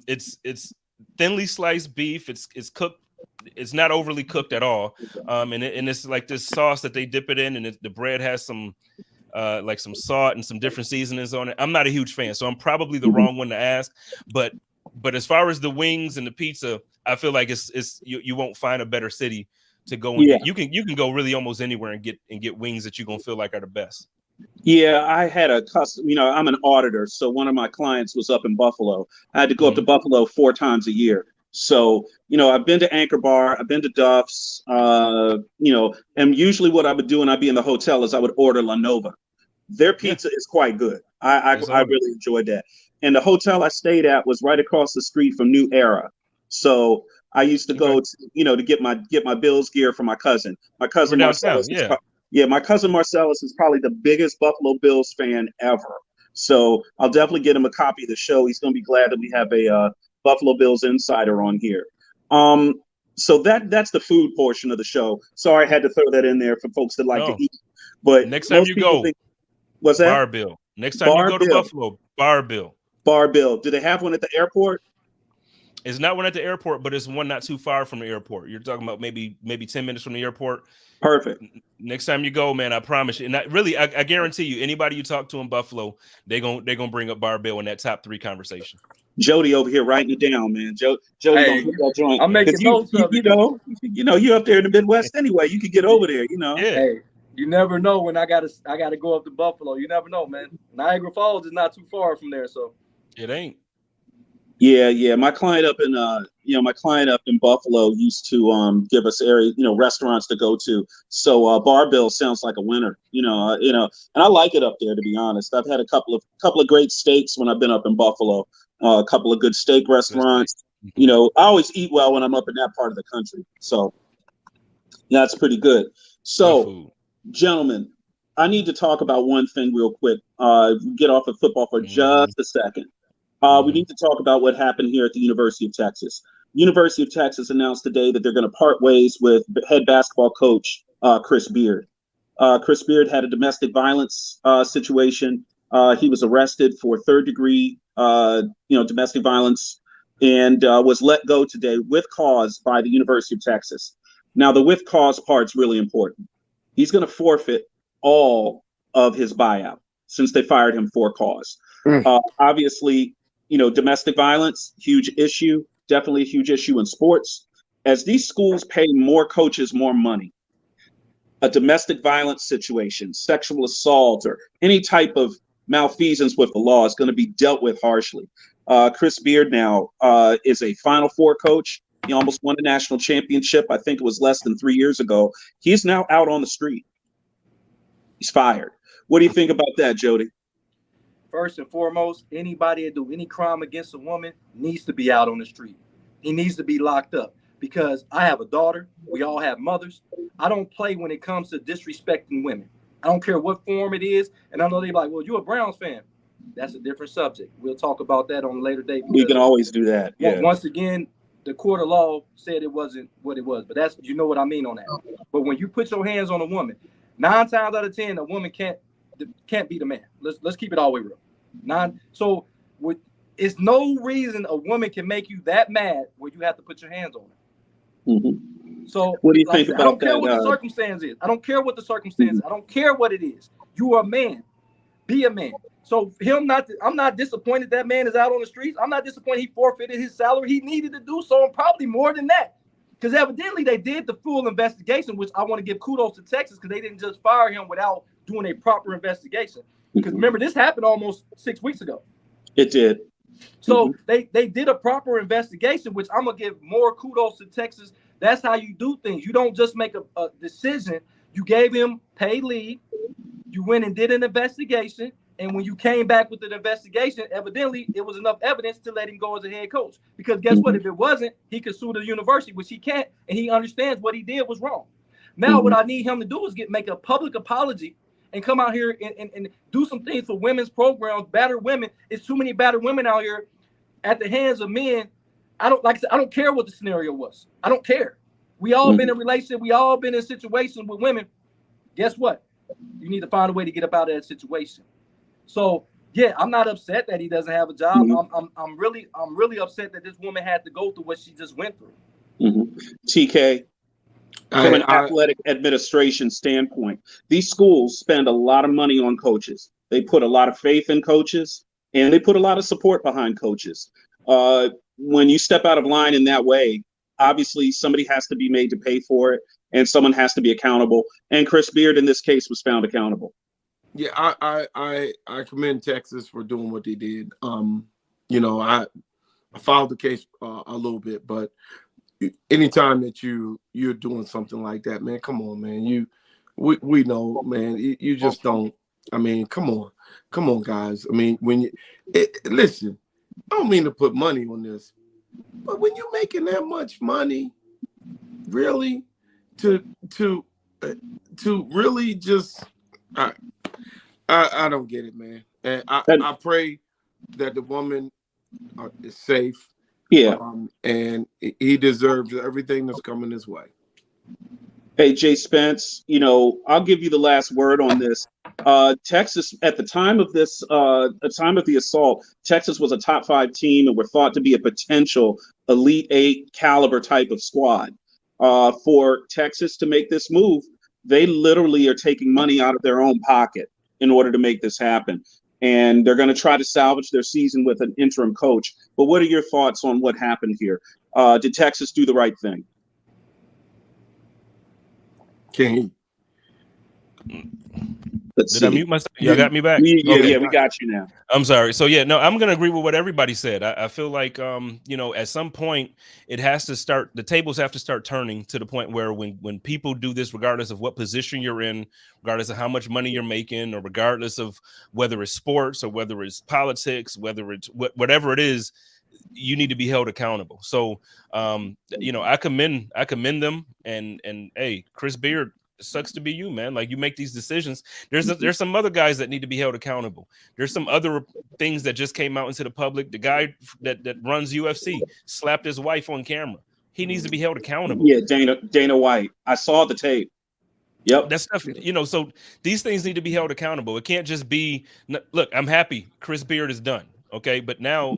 [SPEAKER 3] it's thinly sliced beef. It's cooked. It's not overly cooked at all. And it's like this sauce that they dip it in, and the bread has some like some salt and some different seasonings on it. I'm not a huge fan, so I'm probably the wrong one to ask. But as far as the wings and the pizza, I feel like it's you won't find a better city to go and get. You can go really almost anywhere and get wings that you're gonna feel like are the best.
[SPEAKER 2] Yeah, I had a custom, I'm an auditor. So one of my clients was up in Buffalo. I had to go up to Buffalo 4 times a year. So, I've been to Anchor Bar, I've been to Duff's, and usually what I would do when I'd be in the hotel is I would order Lenova. Their pizza is quite good. I really enjoyed that. And the hotel I stayed at was right across the street from New Era. So I used to go to get my Bills gear for my cousin. My cousin Marcellus. My cousin Marcellus is probably the biggest Buffalo Bills fan ever. So I'll definitely get him a copy of the show. He's going to be glad that we have a Buffalo Bills insider on here. So that's the food portion of the show. Sorry, I had to throw that in there for folks that like to eat. But
[SPEAKER 3] next time you go,
[SPEAKER 2] what's that?
[SPEAKER 3] Bar Bill. Next time you go to Buffalo, Bar Bill.
[SPEAKER 2] Bar Bill. Do they have one at the airport?
[SPEAKER 3] It's not one at the airport, but it's one not too far from the airport. You're talking about maybe 10 minutes from the airport.
[SPEAKER 2] Perfect.
[SPEAKER 3] Next time you go, man, I promise you. And I guarantee you, anybody you talk to in Buffalo, they're gonna bring up Bar Bill in that top 3 conversation.
[SPEAKER 2] Jody over here writing it down, man. Jody,
[SPEAKER 4] hey, that joint. I'm making notes of it.
[SPEAKER 2] You're up there in the Midwest anyway. You could get over there,
[SPEAKER 3] Yeah.
[SPEAKER 4] Hey, you never know when I gotta go up to Buffalo. You never know, man. Niagara Falls is not too far from there, so
[SPEAKER 3] it ain't.
[SPEAKER 2] Yeah. My client up in Buffalo used to give us restaurants to go to. So Bar Bill sounds like a winner, and I like it up there, to be honest. I've had a couple of great steaks when I've been up in Buffalo. A couple of good steak restaurants. I always eat well when I'm up in that part of the country. So that's pretty good. So, gentlemen, I need to talk about one thing real quick. Get off of football for just a second. We need to talk about what happened here at the University of Texas. University of Texas announced today that they're going to part ways with head basketball coach Chris Beard. Chris Beard had a domestic violence situation. He was arrested for 3rd-degree, domestic violence, and was let go today with cause by the University of Texas. Now, the with cause part's really important. He's going to forfeit all of his buyout since they fired him for cause. Obviously, domestic violence, huge issue, definitely a huge issue in sports. As these schools pay more coaches more money, a domestic violence situation, sexual assault, or any type of malfeasance with the law is going to be dealt with harshly. Chris Beard now is a Final Four coach. He almost won a national championship. I think it was less than 3 years ago. He's now out on the street. He's fired. What do you think about that, Jody?
[SPEAKER 4] First and foremost, anybody that do any crime against a woman needs to be out on the street. He needs to be locked up because I have a daughter. We all have mothers. I don't play when it comes to disrespecting women. I don't care what form it is. And I know they're like, well, you're a Browns fan. That's a different subject. We'll talk about that on a later date.
[SPEAKER 2] We can always do that. Yeah.
[SPEAKER 4] Once again, the court of law said it wasn't what it was, but that's, you know what I mean on that. But when you put your hands on a woman, 9 times out of 10, a woman can't be the man. Let's keep it all the way real. It's no reason a woman can make you that mad where you have to put your hands on her.
[SPEAKER 2] Mm-hmm.
[SPEAKER 4] So
[SPEAKER 2] what do you think about that?
[SPEAKER 4] I don't care what the circumstance is. I don't care what the circumstance is. I don't care what it is. You are a man. Be a man. So I'm not disappointed that man is out on the streets. I'm not disappointed he forfeited his salary. He needed to do so, and probably more than that. Because evidently they did the full investigation, which I want to give kudos to Texas because they didn't just fire him without doing a proper investigation. Because remember, this happened almost 6 weeks ago.
[SPEAKER 2] It did.
[SPEAKER 4] So they did a proper investigation, which I'm gonna give more kudos to Texas. That's how you do things. You don't just make a decision. You gave him paid leave. You went and did an investigation. And when you came back with an investigation, evidently it was enough evidence to let him go as a head coach. Because guess what? If it wasn't, he could sue the university, which he can't, and he understands what he did was wrong. Now, what I need him to do is make a public apology and come out here and do some things for women's programs, battered women. It's too many battered women out here at the hands of men. I don't care what the scenario was. I don't care. We all been in a relationship. We all been in situations with women. Guess what? You need to find a way to get up out of that situation. So yeah, I'm not upset that he doesn't have a job. I'm really upset that this woman had to go through what she just went through.
[SPEAKER 2] TK, from an athletic administration standpoint, these schools spend a lot of money on coaches. They put a lot of faith in coaches, and they put a lot of support behind coaches. When you step out of line in that way, obviously somebody has to be made to pay for it, and someone has to be accountable. And Chris Beard, in this case, was found accountable.
[SPEAKER 1] Yeah, I commend Texas for doing what they did. You know, I followed the case a little bit, but anytime that you're doing something like that, man, come on, man. We know, man. You just don't. I mean, come on, guys. I mean, listen, I don't mean to put money on this, but when you're making that much money, really, to really just. I don't get it, man. And I pray that the woman is safe.
[SPEAKER 2] Yeah.
[SPEAKER 1] And he deserves everything that's coming his way.
[SPEAKER 2] Hey, Jay Spence, you know, I'll give you the last word on this. Texas, at the time of this, the time of the assault, Texas was a top 5 team and were thought to be a potential Elite 8 caliber type of squad. For Texas to make this move, they literally are taking money out of their own pocket in order to make this happen. And they're going to try to salvage their season with an interim coach. But what are your thoughts on what happened here? Did Texas do the right thing?
[SPEAKER 1] King.
[SPEAKER 3] Did I mute myself? Y'all got me back?
[SPEAKER 2] Yeah, we got you now.
[SPEAKER 3] I'm sorry. So yeah, no, I'm gonna agree with what everybody said. I feel like you know, at some point it has to start, the tables have to start turning to the point where when people do this, regardless of what position you're in, regardless of how much money you're making, or regardless of whether it's sports or whether it's politics, whether it's whatever it is, you need to be held accountable. So you know, I commend them, and hey, Chris Beard, it sucks to be you, man. Like, you make these decisions. There's some other guys that need to be held accountable. There's some other things that just came out into the public. The guy that runs UFC slapped his wife on camera. He needs to be held accountable.
[SPEAKER 2] Yeah, Dana White. I saw the tape. Yep.
[SPEAKER 3] That stuff, you know, so these things need to be held accountable. It can't just be, look, I'm happy Chris Beard is done. Okay. But now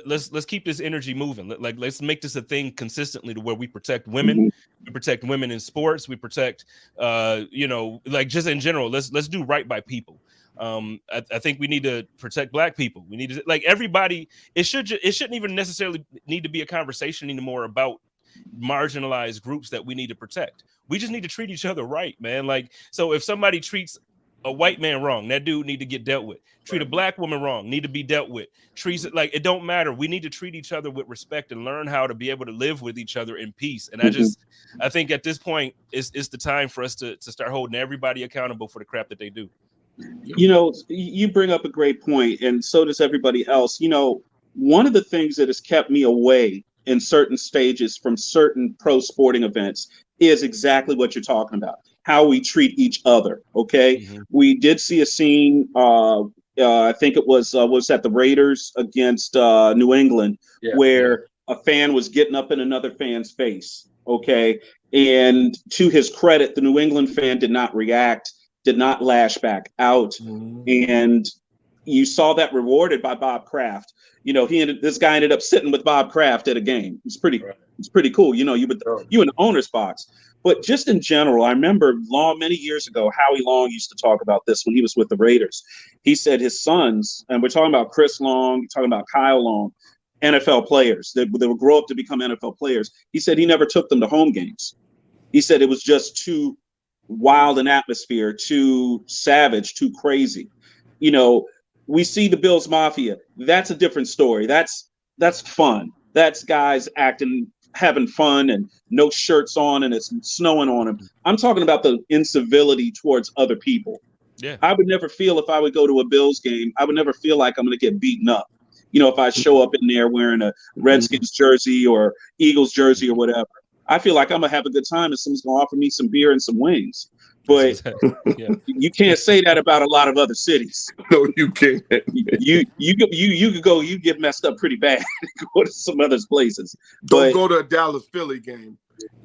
[SPEAKER 3] let's keep this energy moving. Let's make this a thing consistently to where we protect women. We protect women in sports. We protect, you know, like, just in general, let's do right by people. I think we need to protect Black people. We need to, like, everybody. It shouldn't even necessarily need to be a conversation anymore about marginalized groups that we need to protect. We just need to treat each other right, man. Like, so if somebody treats a white man wrong, that dude need to get dealt with. Treat a Black woman wrong, need to be dealt with. Treats it like, it don't matter. We need to treat each other with respect and learn how to be able to live with each other in peace. And I think at this point it's the time for us to start holding everybody accountable for the crap that they do.
[SPEAKER 2] You know, you bring up a great point, and so does everybody else. You know, one of the things that has kept me away in certain stages from certain pro sporting events is exactly what you're talking about. How we treat each other. Okay. We did see a scene. I think it was at the Raiders against New England, where a fan was getting up in another fan's face. Okay. And to his credit, the New England fan did not react, did not lash back out. And you saw that rewarded by Bob Kraft. You know, this guy ended up sitting with Bob Kraft at a game. It's pretty cool. You know, you in the owner's box. But just in general, I remember many years ago, Howie Long used to talk about this when he was with the Raiders. He said his sons, and we're talking about Chris Long, talking about Kyle Long, NFL players that would grow up to become NFL players. He said he never took them to home games. He said it was just too wild an atmosphere, too savage, too crazy. You know, we see the Bills Mafia. That's a different story. That's fun. That's guys acting, having fun, and no shirts on, and it's snowing on them. I'm talking about the incivility towards other people.
[SPEAKER 3] Yeah.
[SPEAKER 2] I would never feel, if I would go to a Bills game, I would never feel like I'm going to get beaten up. If I show up in there wearing a Redskins jersey or Eagles jersey or whatever, I feel like I'm going to have a good time and someone's going to offer me some beer and some wings. But you can't say that about a lot of other cities.
[SPEAKER 1] No, you can't.
[SPEAKER 2] You could go, you get messed up pretty bad. Go to some other places.
[SPEAKER 1] Don't go to a Dallas-Philly game.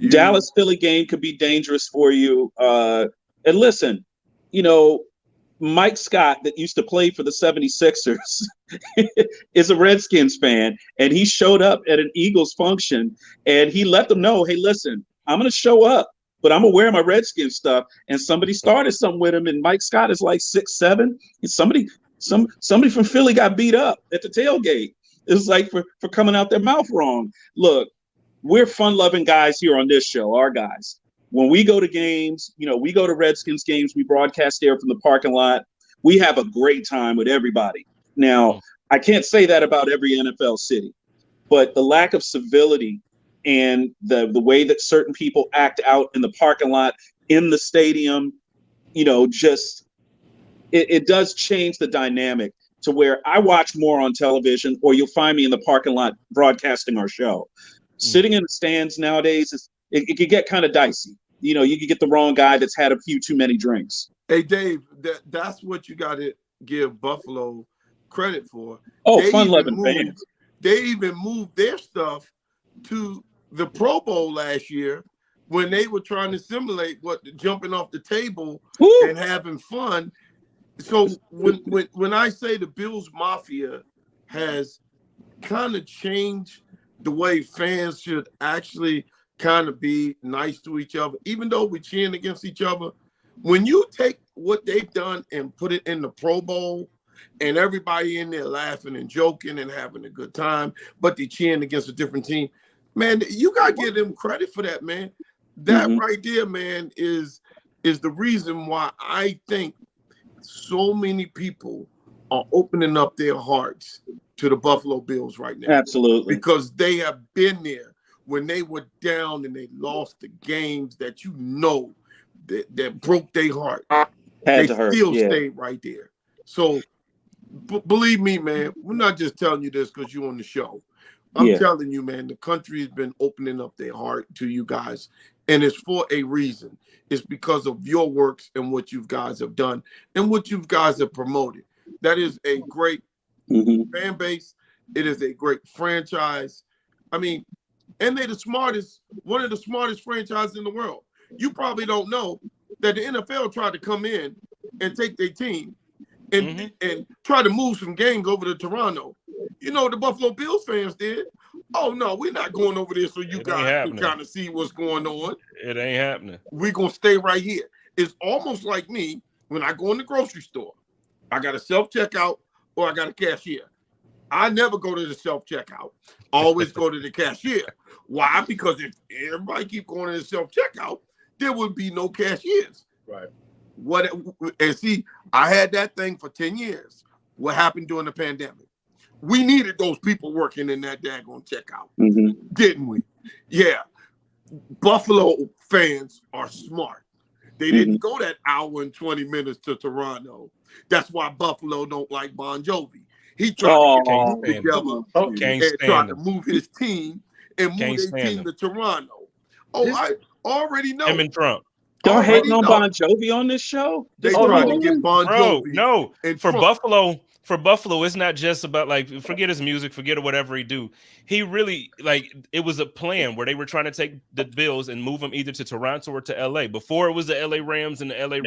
[SPEAKER 2] Dallas-Philly game could be dangerous for you. And listen, Mike Scott, that used to play for the 76ers, is a Redskins fan, and he showed up at an Eagles function, and he let them know, hey, listen, I'm going to show up, but I'm going to wear my Redskins stuff. And somebody started something with him, and Mike Scott is like 6'7", and somebody from Philly got beat up at the tailgate. It was like for coming out their mouth wrong. Look, we're fun-loving guys here on this show, our guys. When we go to games, we go to Redskins games, we broadcast there from the parking lot. We have a great time with everybody. Now, I can't say that about every NFL city, but the lack of civility and the way that certain people act out in the parking lot, in the stadium, just it does change the dynamic to where I watch more on television, or you'll find me in the parking lot broadcasting our show. Sitting in the stands nowadays, it could get kind of dicey. You could get the wrong guy that's had a few too many drinks.
[SPEAKER 1] Hey, Dave, that's what you got to give Buffalo credit for.
[SPEAKER 2] Oh, fun-loving fans.
[SPEAKER 1] They even moved their stuff to the Pro Bowl last year when they were trying to simulate jumping off the table and having fun. So when I say the Bills Mafia has kind of changed the way fans should actually kind of be nice to each other, even though we're cheering against each other. When you take what they've done and put it in the Pro Bowl, and everybody in there laughing and joking and having a good time, but they're cheering against a different team, man, you got to give them credit for that, man. That right there, man, is the reason why I think so many people are opening up their hearts to the Buffalo Bills right now.
[SPEAKER 2] Absolutely.
[SPEAKER 1] Because they have been there when they were down and they lost the games that that broke their heart. They still stayed right there. So believe me, man, we're not just telling you this because you're on the show. I'm telling you, man, the country has been opening up their heart to you guys, and it's for a reason. It's because of your works and what you guys have done and what you guys have promoted. That is a great fan base. It is a great franchise. I mean, and they're one of the smartest franchises in the world. You probably don't know that the NFL tried to come in and take their team and try to move some games over to Toronto. The Buffalo Bills fans did. Oh, no, we're not going over there so you guys can kind of see what's going on.
[SPEAKER 3] It ain't happening.
[SPEAKER 1] We're going to stay right here. It's almost like me when I go in the grocery store. I got a self-checkout or I got a cashier. I never go to the self-checkout. I always go to the cashier. Why? Because if everybody keep going to the self-checkout, there would be no cashiers.
[SPEAKER 4] Right.
[SPEAKER 1] And see, I had that thing for 10 years. What happened during the pandemic? We needed those people working in that daggone checkout, didn't we? Yeah. Buffalo fans are smart. They didn't go that hour and 20 minutes to Toronto. That's why Buffalo don't like Bon Jovi. He tried to get together and tried to move his team and move his team to Toronto. Oh, I already know.
[SPEAKER 3] Him and Trump.
[SPEAKER 2] Y'all hating on Bon Jovi on this show?
[SPEAKER 1] They tried to get Bon Jovi.
[SPEAKER 3] No. For Buffalo, it's not just about forget his music, forget whatever he do. He really it was a plan where they were trying to take the Bills and move them either to Toronto or to LA. Before it was the LA Rams and the LA,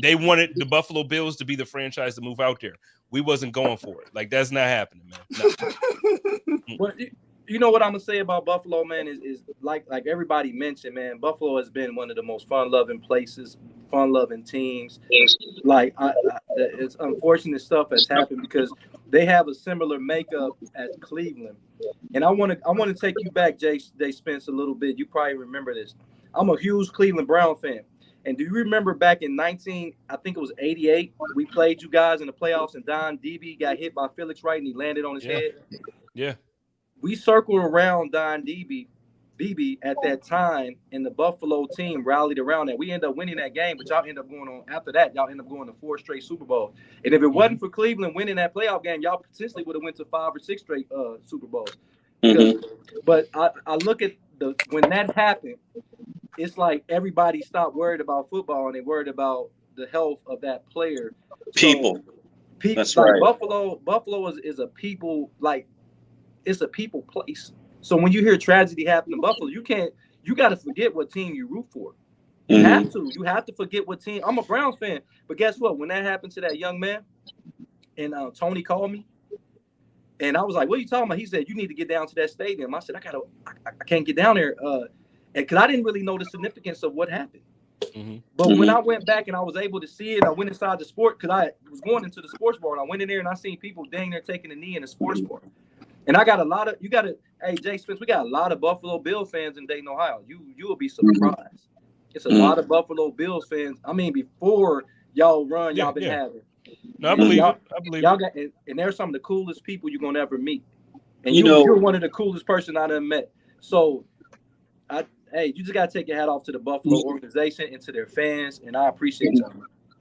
[SPEAKER 3] they wanted the Buffalo Bills to be the franchise to move out there. We wasn't going for it. That's not happening, man. No.
[SPEAKER 4] But you know what I'm gonna say about Buffalo, man, is like everybody mentioned, man, Buffalo has been one of the most fun-loving places, fun-loving teams. It's unfortunate stuff has happened because they have a similar makeup as Cleveland. And I want to take you back, Jay Spence, a little bit. You probably remember this. I'm a huge Cleveland Brown fan. And do you remember back in I think it was 88, we played you guys in the playoffs and Don DB got hit by Felix Wright and he landed on his head?
[SPEAKER 3] Yeah.
[SPEAKER 4] We circled around Don BB at that time, and the Buffalo team rallied around that. We ended up winning that game, but y'all end up going on after that. Y'all end up going to 4 straight Super Bowls. And if it wasn't for Cleveland winning that playoff game, y'all potentially would have went to 5 or 6 straight Super Bowls. But I look at when that happened, it's like everybody stopped worried about football and they worried about the health of that player.
[SPEAKER 2] People. That's
[SPEAKER 4] like
[SPEAKER 2] right.
[SPEAKER 4] Buffalo is a people, like, it's a people place. So when you hear tragedy happen in Buffalo, you got to forget what team you root for. You have to forget what team. I'm a Browns fan, but guess what? When that happened to that young man, and Tony called me, and I was like, "What are you talking about?" He said, "You need to get down to that stadium." I said, I can't get down there, and because I didn't really know the significance of what happened. But when I went back and I was able to see it, I went inside the sport because I was going into the sports bar, and I went in there and I seen people dang near taking a knee in the sports bar. And I got a lot of hey, Jay Spence, we got a lot of Buffalo Bills fans in Dayton, Ohio. You will be surprised. It's a lot of Buffalo Bills fans. I mean, before y'all run, y'all been having.
[SPEAKER 3] No, I believe it.
[SPEAKER 4] Y'all got, and they're some of the coolest people you're gonna ever meet. And you're one of the coolest person I ever met. So, you just gotta take your hat off to the Buffalo organization and to their fans, and I appreciate y'all.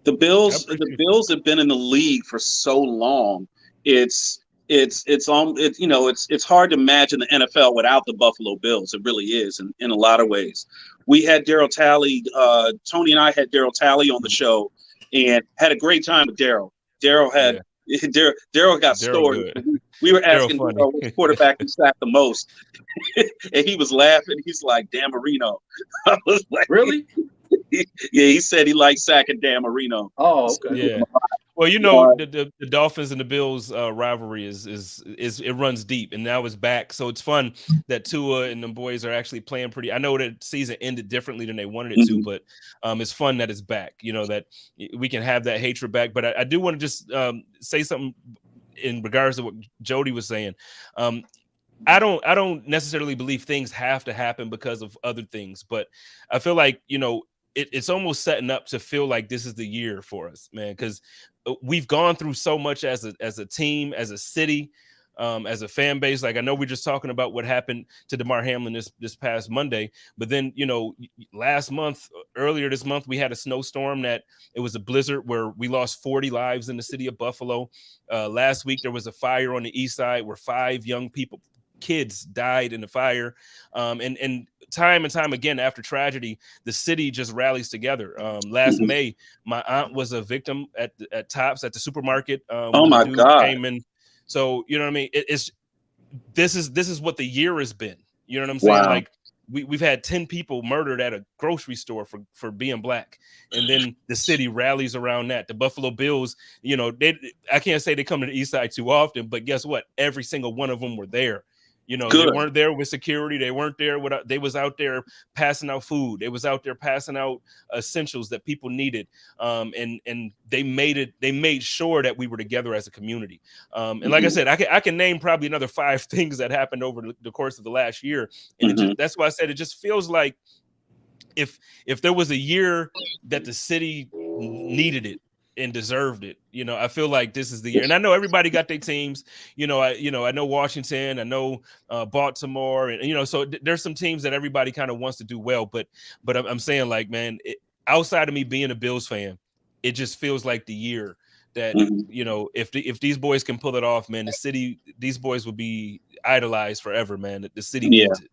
[SPEAKER 2] The Bills have been in the league for so long. It's hard to imagine the NFL without the Buffalo Bills. It really is in a lot of ways. We had Daryl Talley, Tony and I had Daryl Talley on the show and had a great time with Daryl. Daryl got stories. We were asking which quarterback he sacked the most. And he was laughing. He's like, Dan Marino. I was like,
[SPEAKER 4] really?
[SPEAKER 2] Yeah, he said he liked sacking Dan Marino.
[SPEAKER 4] Oh, okay.
[SPEAKER 3] Yeah. Well, the Dolphins and the Bills rivalry is it runs deep, and now it's back. So it's fun that Tua and the boys are actually playing pretty. I know that season ended differently than they wanted it to, but it's fun that it's back. That we can have that hatred back. But I do want to just say something in regards to what Jody was saying. I don't necessarily believe things have to happen because of other things, but I feel like it's almost setting up to feel like this is the year for us, man, because we've gone through so much as a team, as a city, as a fan base. Like, I know we're just talking about what happened to Damar Hamlin this past Monday, but then earlier this month we had a snowstorm that it was a blizzard where we lost 40 lives in the city of Buffalo. Last week there was a fire on the east side where 5 young kids died in the fire, and time and time again after tragedy, the city just rallies together. Last May, my aunt was a victim at Tops at the supermarket.
[SPEAKER 2] Oh my God!
[SPEAKER 3] Came in. So you know what I mean? This is what the year has been. You know what I'm saying?
[SPEAKER 2] Wow.
[SPEAKER 3] Like we've had 10 people murdered at a grocery store for being black, and then the city rallies around that. The Buffalo Bills, I can't say they come to the east side too often, but guess what? Every single one of them were there. They weren't there with security. They weren't there they was out there passing out food. They was out there passing out essentials that people needed. And they made sure that we were together as a community. And like I said, I can name probably another 5 things that happened over the course of the last year. And that's why I said it just feels like if there was a year that the city needed it and deserved it, I feel like this is the year. And I know everybody got their teams. I know Washington, I know Baltimore, and so there's some teams that everybody kind of wants to do well. But I'm saying, like, man, outside of me being a Bills fan, it just feels like the year that if these boys can pull it off, man, these boys will be idolized forever, man. The city needs it.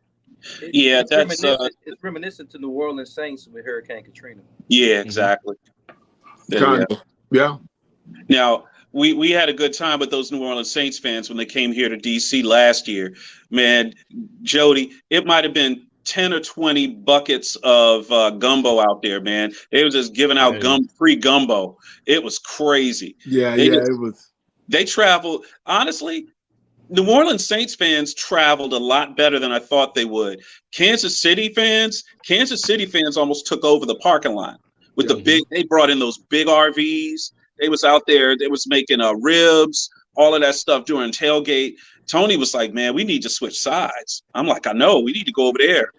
[SPEAKER 4] It's reminiscent to New Orleans Saints with Hurricane Katrina.
[SPEAKER 2] Yeah, exactly.
[SPEAKER 1] Yeah.
[SPEAKER 2] Now, we had a good time with those New Orleans Saints fans when they came here to D.C. last year. Man, Jody, it might have been 10 or 20 buckets of gumbo out there, man. They were just giving out free gumbo. It was crazy.
[SPEAKER 1] It was.
[SPEAKER 2] They traveled. Honestly, New Orleans Saints fans traveled a lot better than I thought they would. Kansas City fans almost took over the parking lot. With they brought in those big RVs. They was out there. They was making ribs, all of that stuff during tailgate. Tony was like, man, we need to switch sides. I'm like, I know. We need to go over there.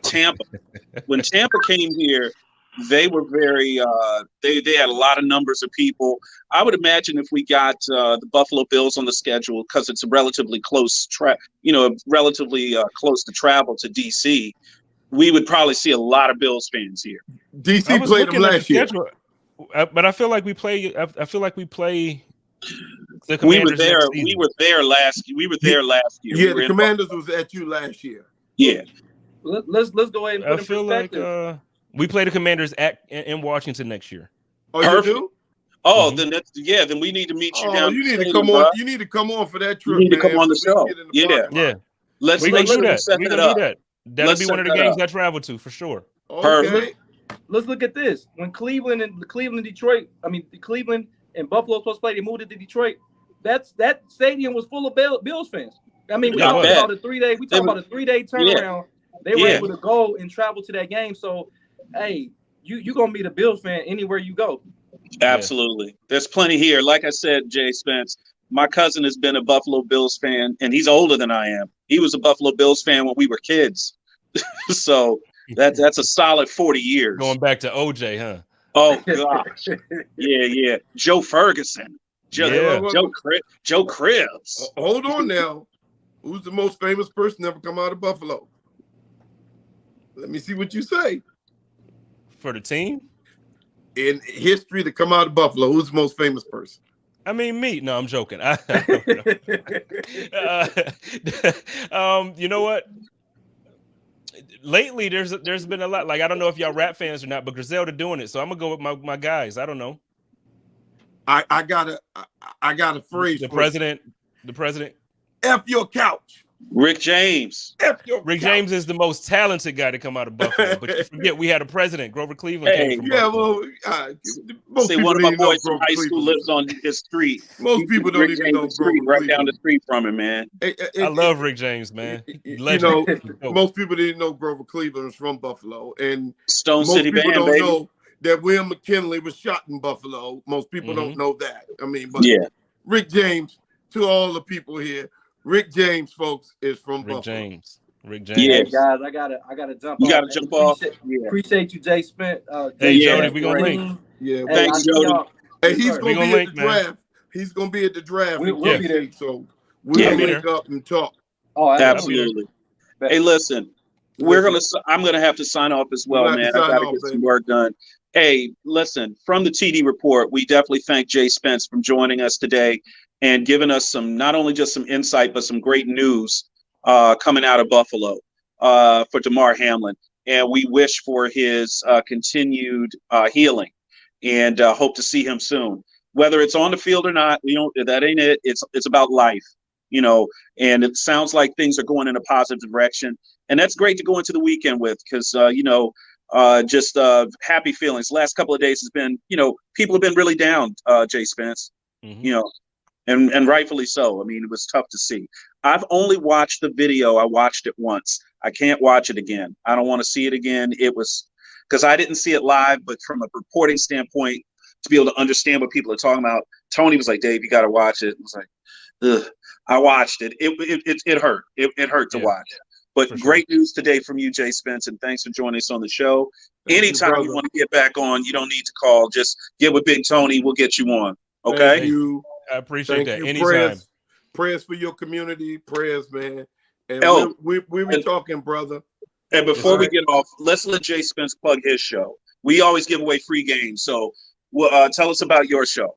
[SPEAKER 2] Tampa. When Tampa came here, They were very they had a lot of numbers of people. I would imagine if we got the Buffalo Bills on the schedule, because it's a relatively close close to travel to DC, we would probably see a lot of Bills fans here.
[SPEAKER 1] DC played them last year.
[SPEAKER 3] But I feel like we play. I feel like we play. The
[SPEAKER 2] we were
[SPEAKER 3] Commanders
[SPEAKER 2] there.
[SPEAKER 3] next season.
[SPEAKER 2] We were there last. We were there last year.
[SPEAKER 1] Yeah, the Commanders was at you last year.
[SPEAKER 2] Yeah.
[SPEAKER 4] Let's go ahead and put
[SPEAKER 3] I feel like we play the Commanders in Washington next year.
[SPEAKER 1] Oh, perfect. You do?
[SPEAKER 2] Oh, then then we need to meet you down.
[SPEAKER 1] You need to come on. You need to come on for that trip.
[SPEAKER 2] You need to come on the show. Yeah. Let's
[SPEAKER 3] make sure
[SPEAKER 2] that.
[SPEAKER 3] We're gonna do that. That'll be one of the games I travel to for sure.
[SPEAKER 1] Okay.
[SPEAKER 2] Perfect.
[SPEAKER 4] Let's look at this. When Cleveland and Detroit, Cleveland and Buffalo supposed to play, they moved it to Detroit. That stadium was full of Bills fans. I mean, we talking about a 3-day. We talking about a 3-day turnaround. They were able to go and travel to that game. So, hey, you gonna meet a Bills fan anywhere you go.
[SPEAKER 2] Absolutely. There's plenty here. Like I said, Jay Spence, my cousin has been a Buffalo Bills fan, and he's older than I am. He was a Buffalo Bills fan when we were kids. So that's a solid 40 years.
[SPEAKER 3] Going back to OJ, huh?
[SPEAKER 2] Oh gosh. Yeah. Joe Ferguson. Joe Cribbs.
[SPEAKER 1] Hold on now. Who's the most famous person ever come out of Buffalo? Let me see what you say.
[SPEAKER 3] For the team?
[SPEAKER 1] In history to come out of Buffalo, who's the most famous person?
[SPEAKER 3] I mean, me. No, I'm joking. You know what? Lately, there's been a lot. Like, I don't know if y'all rap fans or not, but Griselda doing it. So I'm gonna go with my guys. I don't know.
[SPEAKER 1] I got a phrase.
[SPEAKER 3] The president.
[SPEAKER 1] F your couch.
[SPEAKER 2] Rick James.
[SPEAKER 3] Rick James is the most talented guy to come out of Buffalo, but you forget we had a president, Grover Cleveland. Came from Buffalo.
[SPEAKER 2] Most people one of my boys from high school lives on his street.
[SPEAKER 1] Most people don't even know Grover
[SPEAKER 2] right down the street from him, man.
[SPEAKER 3] I love Rick James, man.
[SPEAKER 1] Most people didn't know Grover Cleveland was from Buffalo, and
[SPEAKER 2] Stone City Band,
[SPEAKER 1] don't know that William McKinley was shot in Buffalo. Most people don't know that. I mean, but Rick James, to all the people here. Rick James, folks, is from Buffalo.
[SPEAKER 3] Rick James.
[SPEAKER 4] Yeah, guys, I gotta jump.
[SPEAKER 2] You gotta jump off.
[SPEAKER 4] Appreciate you, Jay Spence.
[SPEAKER 3] Hey, Jody, we gonna link.
[SPEAKER 1] Yeah,
[SPEAKER 2] thanks, Jody.
[SPEAKER 1] Hey, he's gonna be at the draft. He's gonna be at the draft.
[SPEAKER 4] We'll be there,
[SPEAKER 1] so we'll link up and talk.
[SPEAKER 2] Oh, absolutely. Hey, listen, I'm gonna have to sign off as well, man. I gotta get some work done. Hey, listen, from the TD Report, we definitely thank Jay Spence for joining us today and giving us not only just some insight, but some great news coming out of Buffalo for Damar Hamlin. And we wish for his continued healing and hope to see him soon. Whether it's on the field or not, that ain't it. It's about life, and it sounds like things are going in a positive direction. And that's great to go into the weekend with because, just happy feelings. Last couple of days has been, people have been really down, Jay Spence, And rightfully so. I mean, it was tough to see. I've only watched the video. I watched it once. I can't watch it again. I don't want to see it again. It was because I didn't see it live, but from a reporting standpoint, to be able to understand what people are talking about, Tony was like, Dave, you got to watch it. I was like, ugh. I watched it. It hurt. It hurt to watch. But great news today from you, Jay Spence, and thanks for joining us on the show. Anytime you want to get back on, you don't need to call. Just get with Big Tony. We'll get you on. Okay?
[SPEAKER 1] Thank you.
[SPEAKER 3] I appreciate that. Anytime.
[SPEAKER 1] Prayers for your community. Prayers, man. And we were talking, brother.
[SPEAKER 2] And before we get off, let's let Jay Spence plug his show. We always give away free games. So tell us about your show.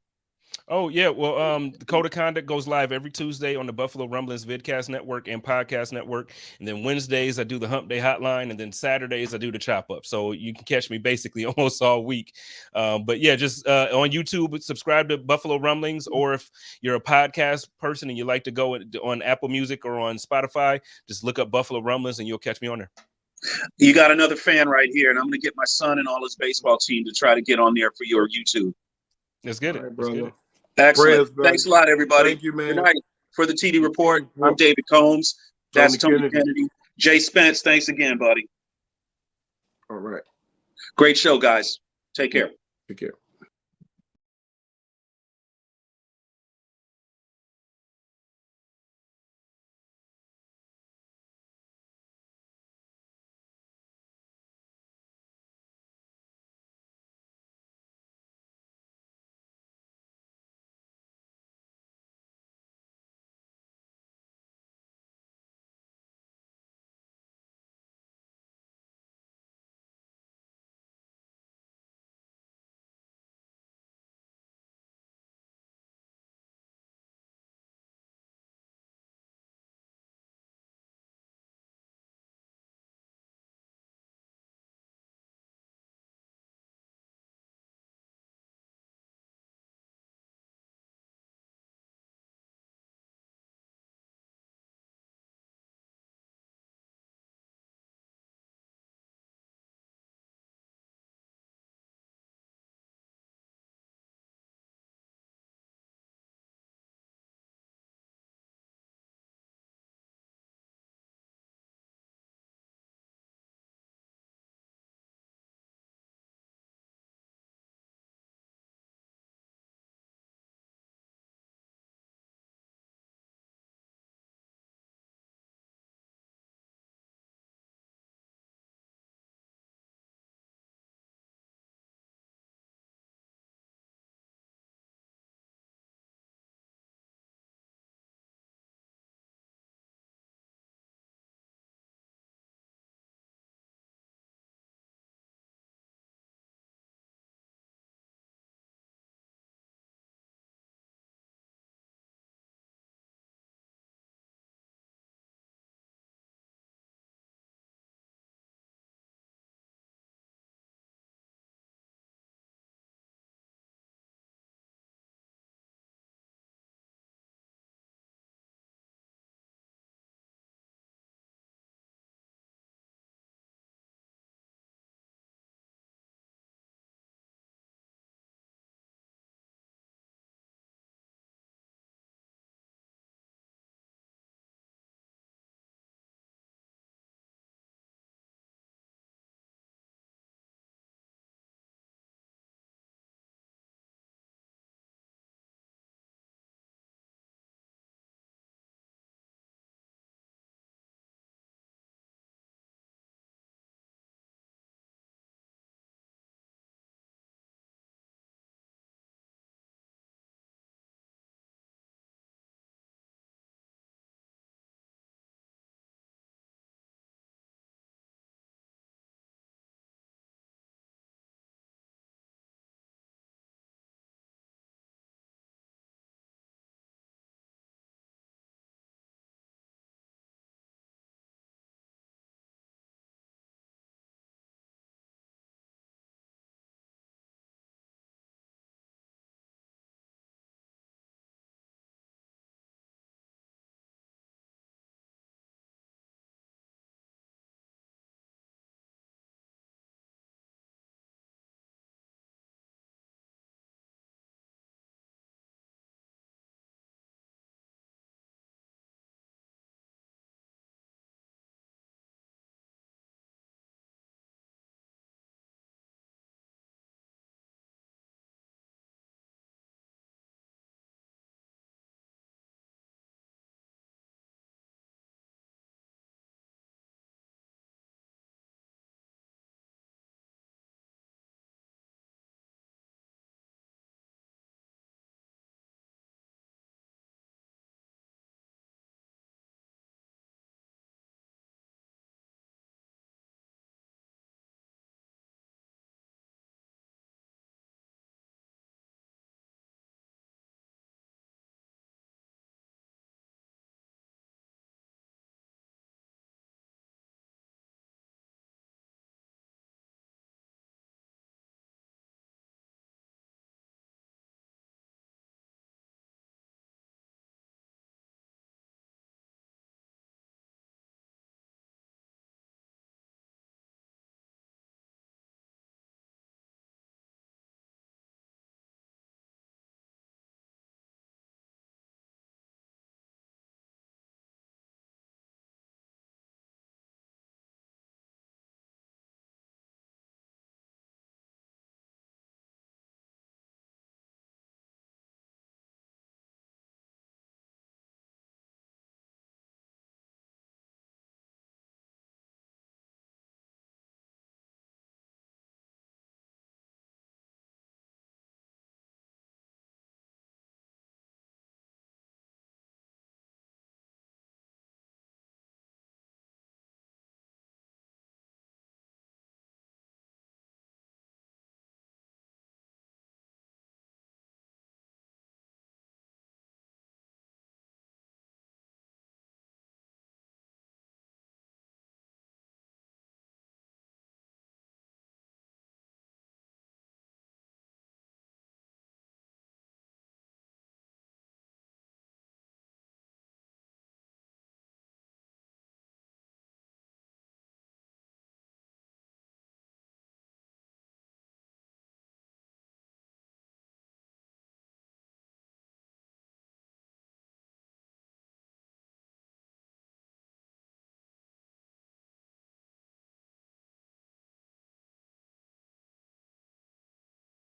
[SPEAKER 3] Oh, yeah. Well, the Code of Conduct goes live every Tuesday on the Buffalo Rumblings Vidcast Network and Podcast Network. And then Wednesdays, I do the Hump Day Hotline. And then Saturdays, I do the Chop Up. So you can catch me basically almost all week. But yeah, just on YouTube, subscribe to Buffalo Rumblings. Or if you're a podcast person and you like to go on Apple Music or on Spotify, just look up Buffalo Rumblings and you'll catch me on there.
[SPEAKER 2] You got another fan right here. And I'm going to get my son and all his baseball team to try to get on there for your YouTube.
[SPEAKER 3] Let's get it.
[SPEAKER 1] Right, brother.
[SPEAKER 2] Excellent. Thanks a lot, everybody.
[SPEAKER 1] Thank you, man.
[SPEAKER 2] Good night. For the TD Report, I'm David Combs. That's Tony Kennedy. Jay Spence, thanks again, buddy.
[SPEAKER 1] All right.
[SPEAKER 2] Great show, guys. Take care.
[SPEAKER 1] Take care.